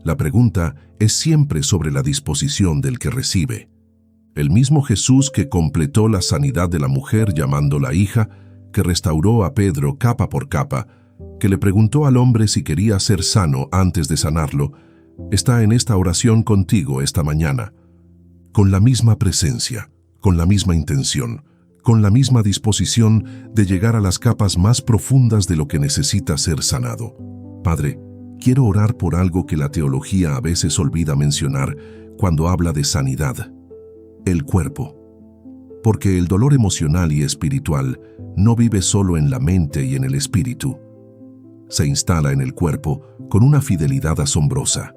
La pregunta es siempre sobre la disposición del que recibe. El mismo Jesús que completó la sanidad de la mujer llamándola hija, que restauró a Pedro capa por capa, que le preguntó al hombre si quería ser sano antes de sanarlo, está en esta oración contigo esta mañana, con la misma presencia, con la misma intención, con la misma disposición de llegar a las capas más profundas de lo que necesita ser sanado. Padre, quiero orar por algo que la teología a veces olvida mencionar cuando habla de sanidad: el cuerpo. Porque el dolor emocional y espiritual no vive solo en la mente y en el espíritu. Se instala en el cuerpo con una fidelidad asombrosa.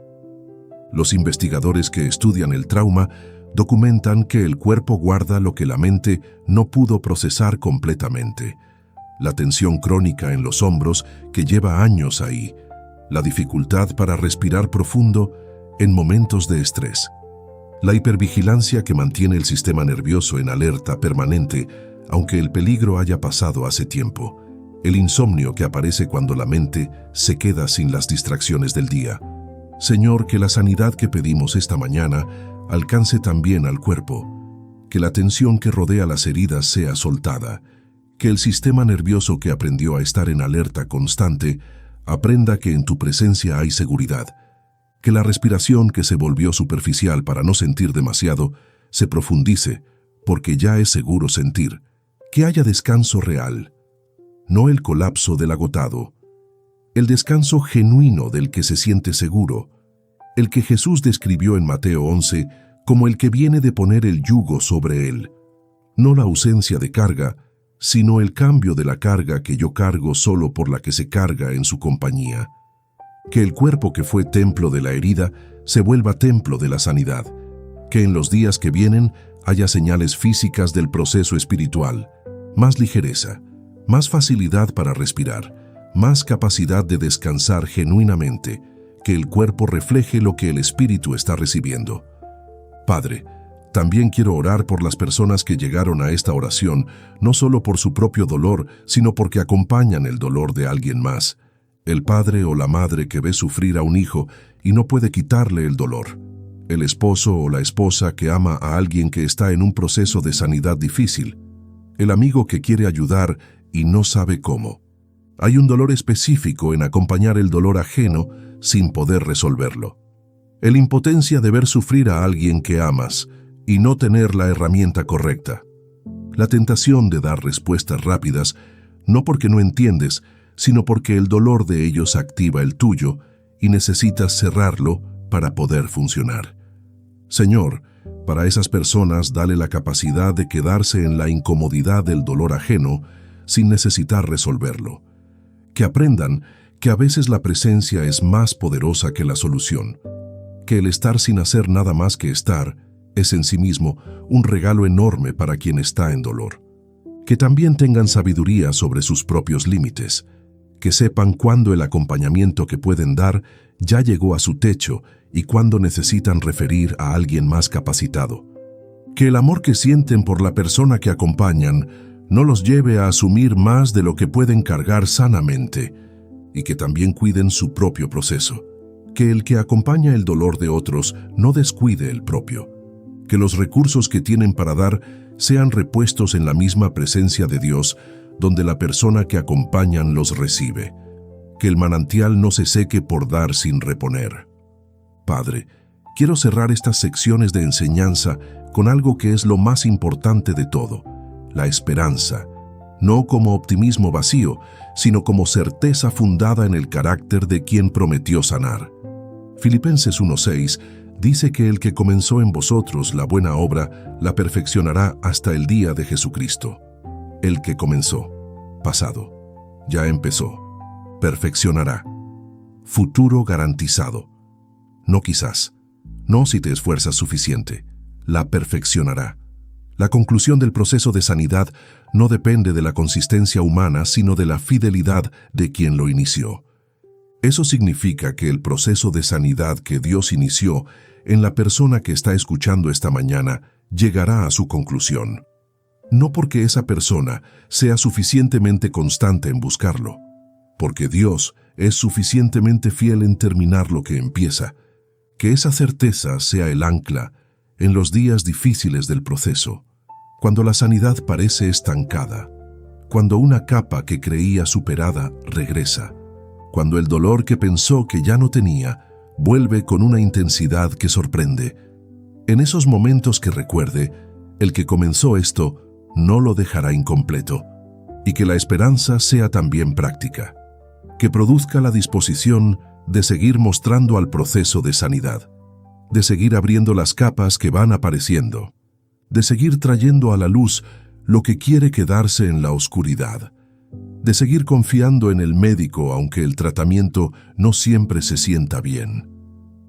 Los investigadores que estudian el trauma documentan que el cuerpo guarda lo que la mente no pudo procesar completamente. La tensión crónica en los hombros que lleva años ahí, la dificultad para respirar profundo en momentos de estrés, la hipervigilancia que mantiene el sistema nervioso en alerta permanente, aunque el peligro haya pasado hace tiempo, el insomnio que aparece cuando la mente se queda sin las distracciones del día. Señor, que la sanidad que pedimos esta mañana alcance también al cuerpo, que la tensión que rodea las heridas sea soltada, que el sistema nervioso que aprendió a estar en alerta constante aprenda que en tu presencia hay seguridad, que la respiración que se volvió superficial para no sentir demasiado se profundice porque ya es seguro sentir, que haya descanso real, no el colapso del agotado. El descanso genuino del que se siente seguro, el que Jesús describió en Mateo 11 como el que viene de poner el yugo sobre él. No la ausencia de carga, sino el cambio de la carga que yo cargo solo por la que se carga en su compañía. Que el cuerpo que fue templo de la herida se vuelva templo de la sanidad. Que en los días que vienen haya señales físicas del proceso espiritual, más ligereza, más facilidad para respirar, más capacidad de descansar genuinamente, que el cuerpo refleje lo que el espíritu está recibiendo. Padre, también quiero orar por las personas que llegaron a esta oración, no solo por su propio dolor, sino porque acompañan el dolor de alguien más. El padre o la madre que ve sufrir a un hijo y no puede quitarle el dolor. El esposo o la esposa que ama a alguien que está en un proceso de sanidad difícil. El amigo que quiere ayudar y no sabe cómo. Hay un dolor específico en acompañar el dolor ajeno sin poder resolverlo. La impotencia de ver sufrir a alguien que amas y no tener la herramienta correcta. La tentación de dar respuestas rápidas, no porque no entiendes, sino porque el dolor de ellos activa el tuyo y necesitas cerrarlo para poder funcionar. Señor, para esas personas dale la capacidad de quedarse en la incomodidad del dolor ajeno sin necesitar resolverlo. Que aprendan que a veces la presencia es más poderosa que la solución. Que el estar sin hacer nada más que estar es en sí mismo un regalo enorme para quien está en dolor. Que también tengan sabiduría sobre sus propios límites. Que sepan cuándo el acompañamiento que pueden dar ya llegó a su techo y cuándo necesitan referir a alguien más capacitado. Que el amor que sienten por la persona que acompañan no los lleve a asumir más de lo que pueden cargar sanamente, y que también cuiden su propio proceso. Que el que acompaña el dolor de otros no descuide el propio. Que los recursos que tienen para dar sean repuestos en la misma presencia de Dios, donde la persona que acompañan los recibe. Que el manantial no se seque por dar sin reponer. Padre, quiero cerrar estas secciones de enseñanza con algo que es lo más importante de todo, la esperanza, no como optimismo vacío, sino como certeza fundada en el carácter de quien prometió sanar. Filipenses 1:6 dice que el que comenzó en vosotros la buena obra la perfeccionará hasta el día de Jesucristo. El que comenzó, pasado, ya empezó, perfeccionará, futuro garantizado. No quizás, no si te esfuerzas suficiente, la perfeccionará. La conclusión del proceso de sanidad no depende de la consistencia humana, sino de la fidelidad de quien lo inició. Eso significa que el proceso de sanidad que Dios inició en la persona que está escuchando esta mañana llegará a su conclusión. No porque esa persona sea suficientemente constante en buscarlo, porque Dios es suficientemente fiel en terminar lo que empieza. Que esa certeza sea el ancla en los días difíciles del proceso, cuando la sanidad parece estancada, cuando una capa que creía superada regresa, cuando el dolor que pensó que ya no tenía vuelve con una intensidad que sorprende. En esos momentos que recuerde, el que comenzó esto no lo dejará incompleto, y que la esperanza sea también práctica, que produzca la disposición de seguir mostrando al proceso de sanidad, de seguir abriendo las capas que van apareciendo, de seguir trayendo a la luz lo que quiere quedarse en la oscuridad, de seguir confiando en el médico aunque el tratamiento no siempre se sienta bien.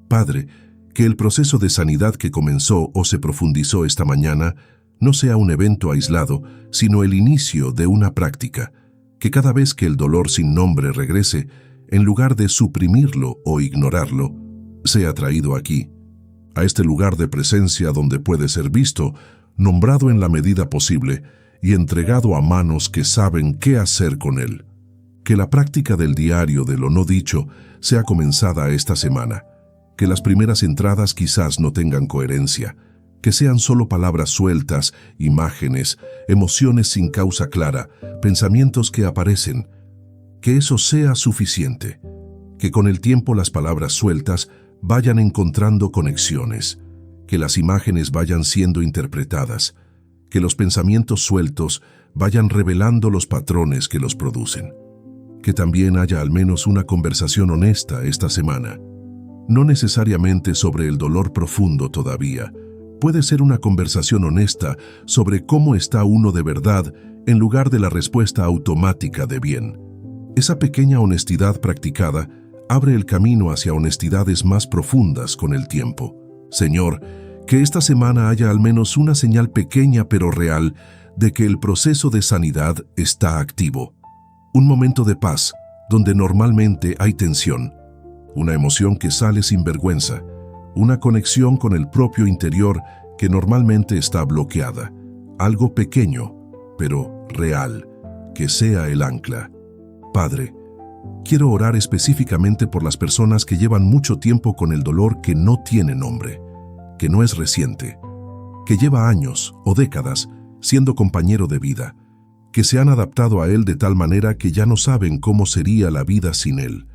Padre, que el proceso de sanidad que comenzó o se profundizó esta mañana no sea un evento aislado, sino el inicio de una práctica, que cada vez que el dolor sin nombre regrese, en lugar de suprimirlo o ignorarlo, sea traído aquí, a este lugar de presencia donde puede ser visto, nombrado en la medida posible y entregado a manos que saben qué hacer con él. Que la práctica del diario de lo no dicho sea comenzada esta semana, que las primeras entradas quizás no tengan coherencia, que sean solo palabras sueltas, imágenes, emociones sin causa clara, pensamientos que aparecen. Que eso sea suficiente, que con el tiempo las palabras sueltas vayan encontrando conexiones, que las imágenes vayan siendo interpretadas, que los pensamientos sueltos vayan revelando los patrones que los producen. Que también haya al menos una conversación honesta esta semana. No necesariamente sobre el dolor profundo todavía. Puede ser una conversación honesta sobre cómo está uno de verdad en lugar de la respuesta automática de bien. Esa pequeña honestidad practicada abre el camino hacia honestidades más profundas con el tiempo. Señor, que esta semana haya al menos una señal pequeña pero real de que el proceso de sanidad está activo. Un momento de paz, donde normalmente hay tensión. Una emoción que sale sin vergüenza. Una conexión con el propio interior que normalmente está bloqueada. Algo pequeño, pero real, que sea el ancla. Padre, quiero orar específicamente por las personas que llevan mucho tiempo con el dolor que no tiene nombre, que no es reciente, que lleva años o décadas siendo compañero de vida, que se han adaptado a él de tal manera que ya no saben cómo sería la vida sin él.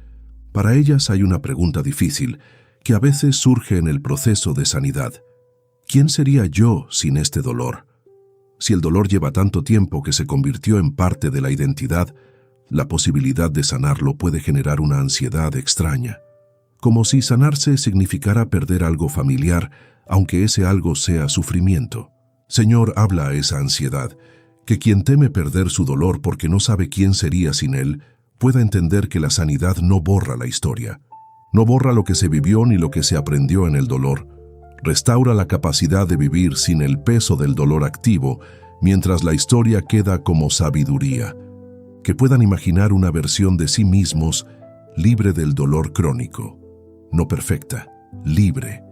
Para ellas hay una pregunta difícil que a veces surge en el proceso de sanidad. ¿Quién sería yo sin este dolor? Si el dolor lleva tanto tiempo que se convirtió en parte de la identidad, la posibilidad de sanarlo puede generar una ansiedad extraña, como si sanarse significara perder algo familiar, aunque ese algo sea sufrimiento. Señor, habla a esa ansiedad, que quien teme perder su dolor porque no sabe quién sería sin él, pueda entender que la sanidad no borra la historia. No borra lo que se vivió ni lo que se aprendió en el dolor. Restaura la capacidad de vivir sin el peso del dolor activo, mientras la historia queda como sabiduría. Que puedan imaginar una versión de sí mismos libre del dolor crónico. No perfecta, libre.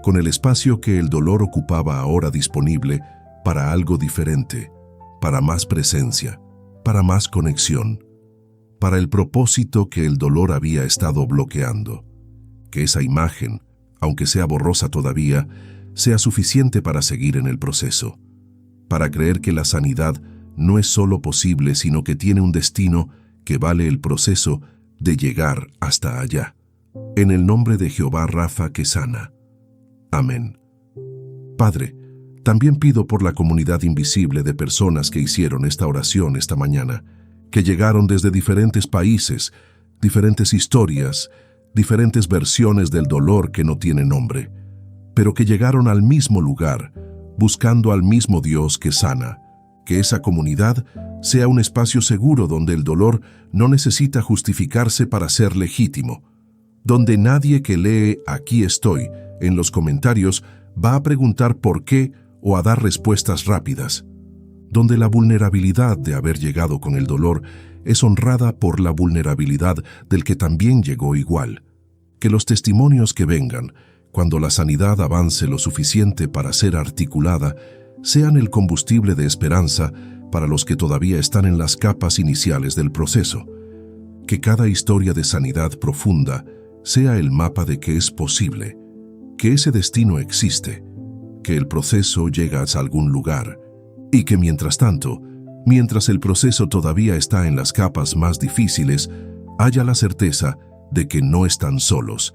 Con el espacio que el dolor ocupaba ahora disponible para algo diferente, para más presencia, para más conexión, para el propósito que el dolor había estado bloqueando. Que esa imagen, aunque sea borrosa todavía, sea suficiente para seguir en el proceso, para creer que la sanidad no es solo posible, sino que tiene un destino que vale el proceso de llegar hasta allá. En el nombre de Jehová Rafa que sana. Amén. Padre, también pido por la comunidad invisible de personas que hicieron esta oración esta mañana, que llegaron desde diferentes países, diferentes historias, diferentes versiones del dolor que no tiene nombre, pero que llegaron al mismo lugar, buscando al mismo Dios que sana. Que esa comunidad sea un espacio seguro donde el dolor no necesita justificarse para ser legítimo, donde nadie que lee "aquí estoy" en los comentarios va a preguntar por qué o a dar respuestas rápidas, donde la vulnerabilidad de haber llegado con el dolor es honrada por la vulnerabilidad del que también llegó igual. Que los testimonios que vengan, cuando la sanidad avance lo suficiente para ser articulada, sean el combustible de esperanza para los que todavía están en las capas iniciales del proceso. Que cada historia de sanidad profunda sea el mapa de que es posible, que ese destino existe, que el proceso llega a algún lugar, y que mientras tanto, mientras el proceso todavía está en las capas más difíciles, haya la certeza de que no están solos,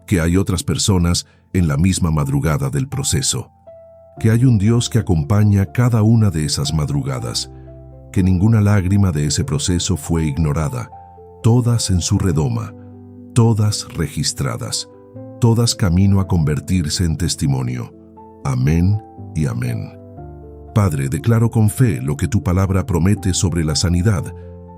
que hay otras personas en la misma madrugada del proceso, que hay un Dios que acompaña cada una de esas madrugadas, que ninguna lágrima de ese proceso fue ignorada, todas en su redoma, todas registradas, todas camino a convertirse en testimonio. Amén y amén. Padre, declaro con fe lo que tu palabra promete sobre la sanidad,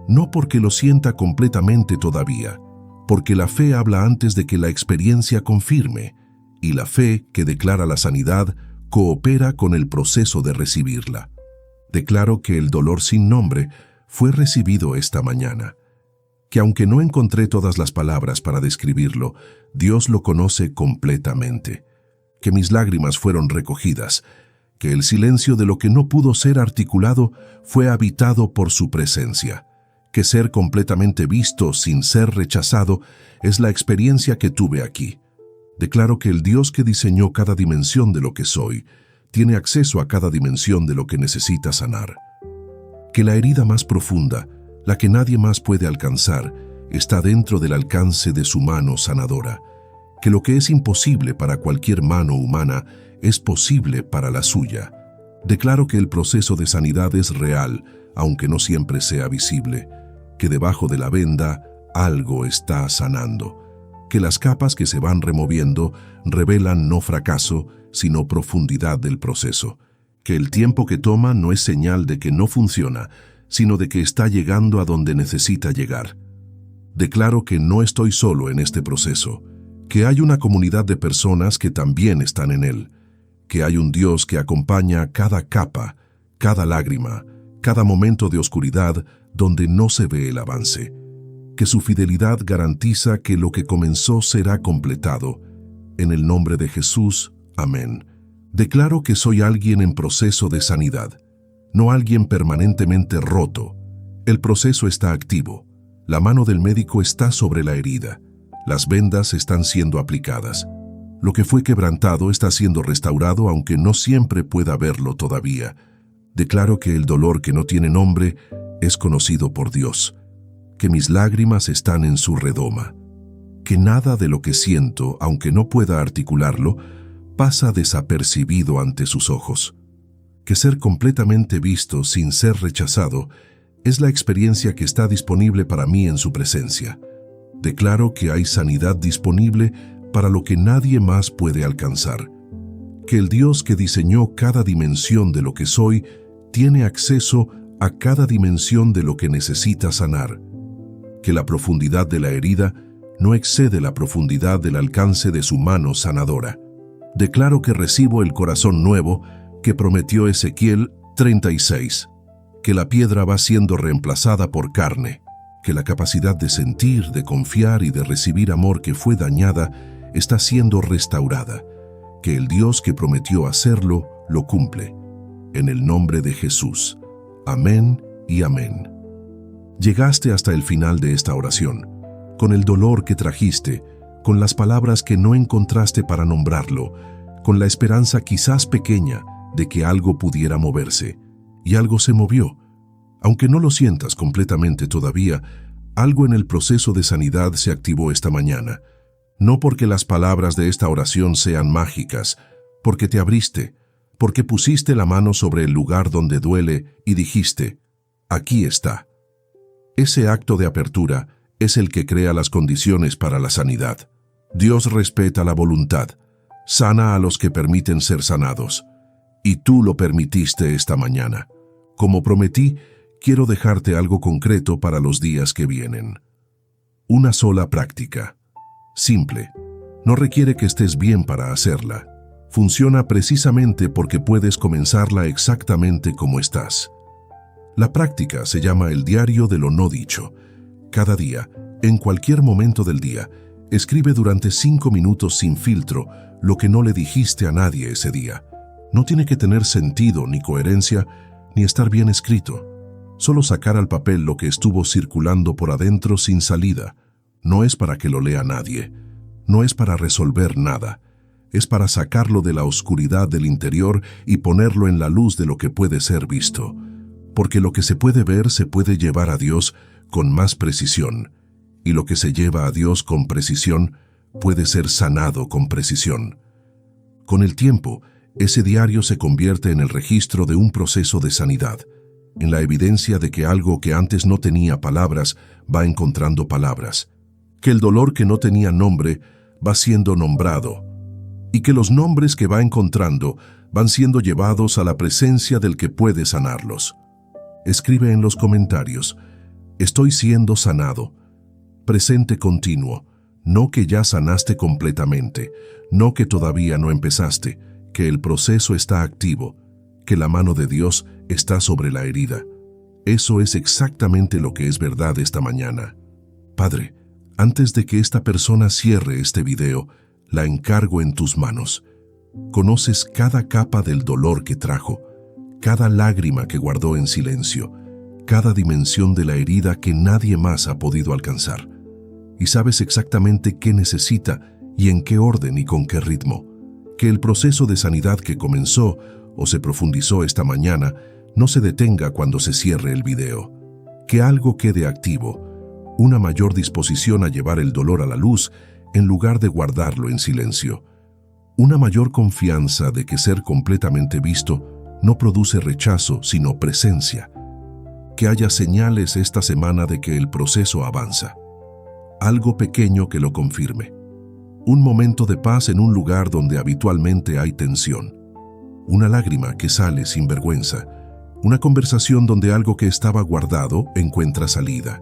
no porque lo sienta completamente todavía, porque la fe habla antes de que la experiencia confirme, y la fe que declara la sanidad coopera con el proceso de recibirla. Declaro que el dolor sin nombre fue recibido esta mañana, que aunque no encontré todas las palabras para describirlo, Dios lo conoce completamente, que mis lágrimas fueron recogidas, que el silencio de lo que no pudo ser articulado fue habitado por su presencia, que ser completamente visto sin ser rechazado es la experiencia que tuve aquí. Declaro que el Dios que diseñó cada dimensión de lo que soy, tiene acceso a cada dimensión de lo que necesita sanar. Que la herida más profunda, la que nadie más puede alcanzar, está dentro del alcance de su mano sanadora. Que lo que es imposible para cualquier mano humana es posible para la suya. Declaro que el proceso de sanidad es real, aunque no siempre sea visible, que debajo de la venda algo está sanando, que las capas que se van removiendo revelan no fracaso, sino profundidad del proceso, que el tiempo que toma no es señal de que no funciona, sino de que está llegando a donde necesita llegar. Declaro que no estoy solo en este proceso, que hay una comunidad de personas que también están en él, que hay un Dios que acompaña cada capa, cada lágrima, cada momento de oscuridad donde no se ve el avance, que su fidelidad garantiza que lo que comenzó será completado. En el nombre de Jesús, amén. Declaro que soy alguien en proceso de sanidad, no alguien permanentemente roto. El proceso está activo. La mano del médico está sobre la herida. Las vendas están siendo aplicadas. Lo que fue quebrantado está siendo restaurado, aunque no siempre pueda verlo todavía. Declaro que el dolor que no tiene nombre es conocido por Dios, que mis lágrimas están en su redoma, que nada de lo que siento, aunque no pueda articularlo, pasa desapercibido ante sus ojos, que ser completamente visto sin ser rechazado es la experiencia que está disponible para mí en su presencia. Declaro que hay sanidad disponible para lo que nadie más puede alcanzar, que el Dios que diseñó cada dimensión de lo que soy tiene acceso a cada dimensión de lo que necesita sanar, que la profundidad de la herida no excede la profundidad del alcance de su mano sanadora. Declaro que recibo el corazón nuevo que prometió Ezequiel 36, que la piedra va siendo reemplazada por carne, que la capacidad de sentir, de confiar y de recibir amor que fue dañada está siendo restaurada, que el Dios que prometió hacerlo lo cumple. En el nombre de Jesús. Amén y amén. Llegaste hasta el final de esta oración, con el dolor que trajiste, con las palabras que no encontraste para nombrarlo, con la esperanza quizás pequeña de que algo pudiera moverse. Y algo se movió. Aunque no lo sientas completamente todavía, algo en el proceso de sanidad se activó esta mañana. No porque las palabras de esta oración sean mágicas, porque te abriste, porque pusiste la mano sobre el lugar donde duele y dijiste, aquí está. Ese acto de apertura es el que crea las condiciones para la sanidad. Dios respeta la voluntad, sana a los que permiten ser sanados. Y tú lo permitiste esta mañana. Como prometí, quiero dejarte algo concreto para los días que vienen. Una sola práctica. Simple. No requiere que estés bien para hacerla. Funciona precisamente porque puedes comenzarla exactamente como estás. La práctica se llama el diario de lo no dicho. Cada día, en cualquier momento del día, escribe durante 5 minutos sin filtro lo que no le dijiste a nadie ese día. No tiene que tener sentido ni coherencia, ni estar bien escrito. Solo sacar al papel lo que estuvo circulando por adentro sin salida. No es para que lo lea nadie. No es para resolver nada. Es para sacarlo de la oscuridad del interior y ponerlo en la luz de lo que puede ser visto. Porque lo que se puede ver se puede llevar a Dios con más precisión. Y lo que se lleva a Dios con precisión puede ser sanado con precisión. Con el tiempo, ese diario se convierte en el registro de un proceso de sanidad, en la evidencia de que algo que antes no tenía palabras va encontrando palabras, que el dolor que no tenía nombre va siendo nombrado, y que los nombres que va encontrando van siendo llevados a la presencia del que puede sanarlos. Escribe en los comentarios, estoy siendo sanado. Presente continuo, no que ya sanaste completamente, no que todavía no empezaste, que el proceso está activo, que la mano de Dios está sobre la herida. Eso es exactamente lo que es verdad esta mañana. Padre, antes de que esta persona cierre este video, la encargo en tus manos. Conoces cada capa del dolor que trajo, cada lágrima que guardó en silencio, cada dimensión de la herida que nadie más ha podido alcanzar. Y sabes exactamente qué necesita y en qué orden y con qué ritmo. Que el proceso de sanidad que comenzó o se profundizó esta mañana no se detenga cuando se cierre el video. Que algo quede activo, una mayor disposición a llevar el dolor a la luz en lugar de guardarlo en silencio. Una mayor confianza de que ser completamente visto no produce rechazo, sino presencia. Que haya señales esta semana de que el proceso avanza. Algo pequeño que lo confirme. Un momento de paz en un lugar donde habitualmente hay tensión. Una lágrima que sale sin vergüenza. Una conversación donde algo que estaba guardado encuentra salida.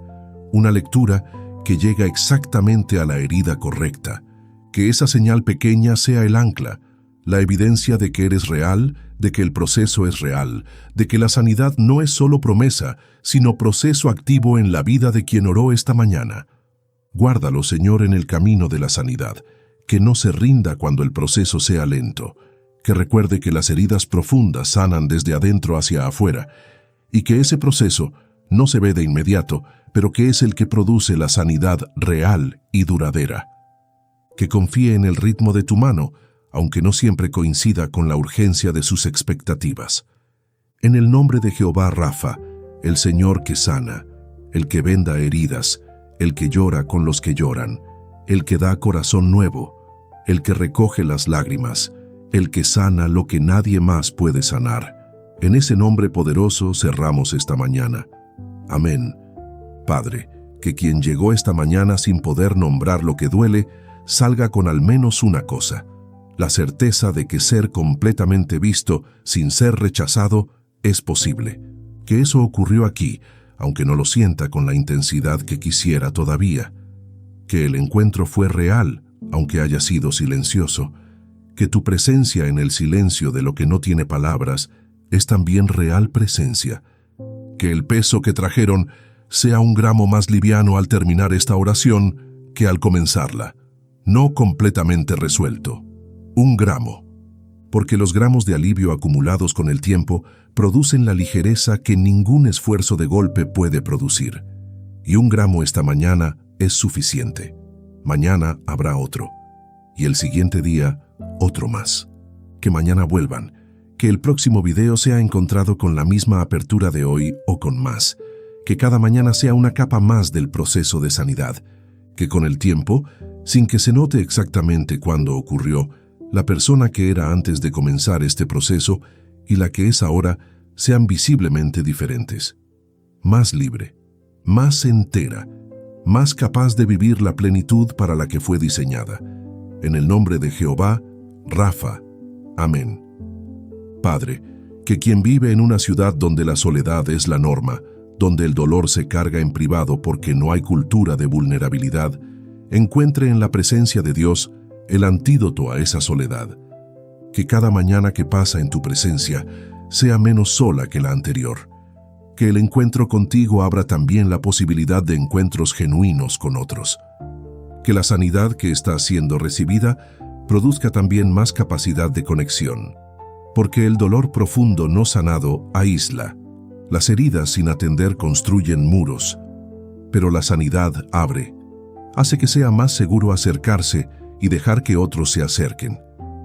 Una lectura que llega exactamente a la herida correcta. Que esa señal pequeña sea el ancla, la evidencia de que eres real, de que el proceso es real, de que la sanidad no es solo promesa, sino proceso activo en la vida de quien oró esta mañana. Guárdalo, Señor, en el camino de la sanidad, que no se rinda cuando el proceso sea lento, que recuerde que las heridas profundas sanan desde adentro hacia afuera, y que ese proceso no se ve de inmediato, pero que es el que produce la sanidad real y duradera. Que confíe en el ritmo de tu mano, aunque no siempre coincida con la urgencia de sus expectativas. En el nombre de Jehová Rafa, el Señor que sana, el que venda heridas, el que llora con los que lloran, el que da corazón nuevo, el que recoge las lágrimas, el que sana lo que nadie más puede sanar. En ese nombre poderoso cerramos esta mañana. Amén. Padre, que quien llegó esta mañana sin poder nombrar lo que duele, salga con al menos una cosa: la certeza de que ser completamente visto, sin ser rechazado, es posible. Que eso ocurrió aquí, aunque no lo sienta con la intensidad que quisiera todavía. Que el encuentro fue real, aunque haya sido silencioso. Que tu presencia en el silencio de lo que no tiene palabras es también real presencia. Que el peso que trajeron sea un gramo más liviano al terminar esta oración que al comenzarla. No completamente resuelto. 1 gramo. Porque los gramos de alivio acumulados con el tiempo producen la ligereza que ningún esfuerzo de golpe puede producir. Y 1 gramo esta mañana es suficiente. Mañana habrá otro. Y el siguiente día, otro más. Que mañana vuelvan. Que el próximo video sea encontrado con la misma apertura de hoy o con más. Que cada mañana sea una capa más del proceso de sanidad. Que con el tiempo, sin que se note exactamente cuándo ocurrió, la persona que era antes de comenzar este proceso y la que es ahora sean visiblemente diferentes. Más libre, más entera, más capaz de vivir la plenitud para la que fue diseñada. En el nombre de Jehová, Rafa. Amén. Padre, que quien vive en una ciudad donde la soledad es la norma, donde el dolor se carga en privado porque no hay cultura de vulnerabilidad, encuentre en la presencia de Dios el antídoto a esa soledad. Que cada mañana que pasa en tu presencia sea menos sola que la anterior. Que el encuentro contigo abra también la posibilidad de encuentros genuinos con otros. Que la sanidad que está siendo recibida produzca también más capacidad de conexión. Porque el dolor profundo no sanado aísla. Las heridas sin atender construyen muros. Pero la sanidad abre. Hace que sea más seguro acercarse y dejar que otros se acerquen.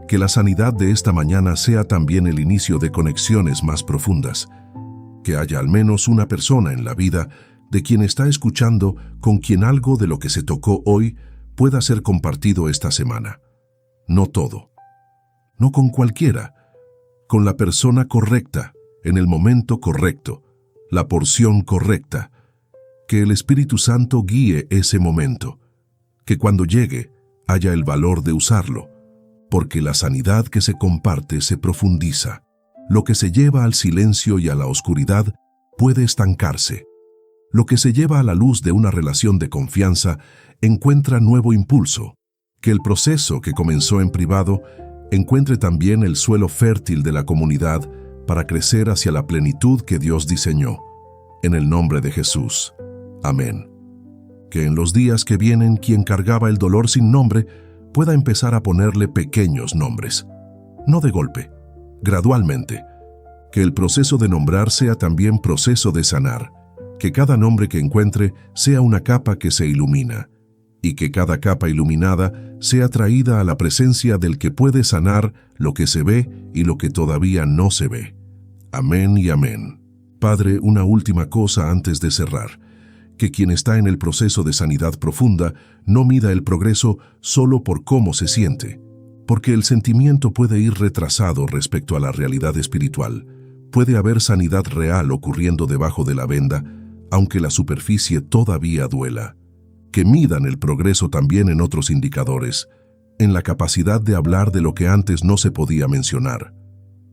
Que la sanidad de esta mañana sea también el inicio de conexiones más profundas. Que haya al menos una persona en la vida de quien está escuchando con quien algo de lo que se tocó hoy pueda ser compartido esta semana. No todo. No con cualquiera. Con la persona correcta, en el momento correcto, la porción correcta. Que el Espíritu Santo guíe ese momento. Que cuando llegue, haya el valor de usarlo, porque la sanidad que se comparte se profundiza. Lo que se lleva al silencio y a la oscuridad puede estancarse. Lo que se lleva a la luz de una relación de confianza encuentra nuevo impulso. Que el proceso que comenzó en privado encuentre también el suelo fértil de la comunidad para crecer hacia la plenitud que Dios diseñó. En el nombre de Jesús. Amén. Que en los días que vienen quien cargaba el dolor sin nombre pueda empezar a ponerle pequeños nombres. No de golpe, gradualmente. Que el proceso de nombrar sea también proceso de sanar. Que cada nombre que encuentre sea una capa que se ilumina. Y que cada capa iluminada sea traída a la presencia del que puede sanar lo que se ve y lo que todavía no se ve. Amén y amén. Padre, una última cosa antes de cerrar. Que quien está en el proceso de sanidad profunda no mida el progreso solo por cómo se siente, porque el sentimiento puede ir retrasado respecto a la realidad espiritual. puede haber sanidad real ocurriendo debajo de la venda, aunque la superficie todavía duela. Que midan el progreso también en otros indicadores, en la capacidad de hablar de lo que antes no se podía mencionar,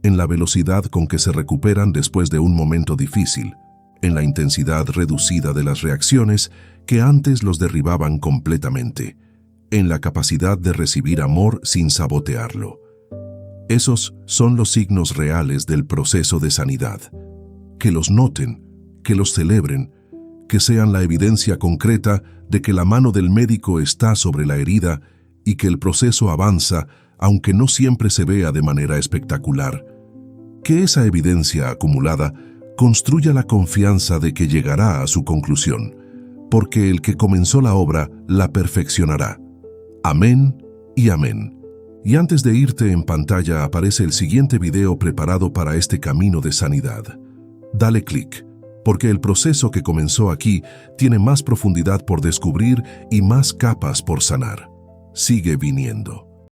en la velocidad con que se recuperan después de un momento difícil, en la intensidad reducida de las reacciones que antes los derribaban completamente, en la capacidad de recibir amor sin sabotearlo. Esos son los signos reales del proceso de sanidad. Que los noten, que los celebren, que sean la evidencia concreta de que la mano del médico está sobre la herida y que el proceso avanza, aunque no siempre se vea de manera espectacular. Que esa evidencia acumulada construya la confianza de que llegará a su conclusión, porque el que comenzó la obra la perfeccionará. Amén y amén. Y antes de irte, en pantalla aparece el siguiente video preparado para este camino de sanidad. Dale clic, porque el proceso que comenzó aquí tiene más profundidad por descubrir y más capas por sanar. Sigue viniendo.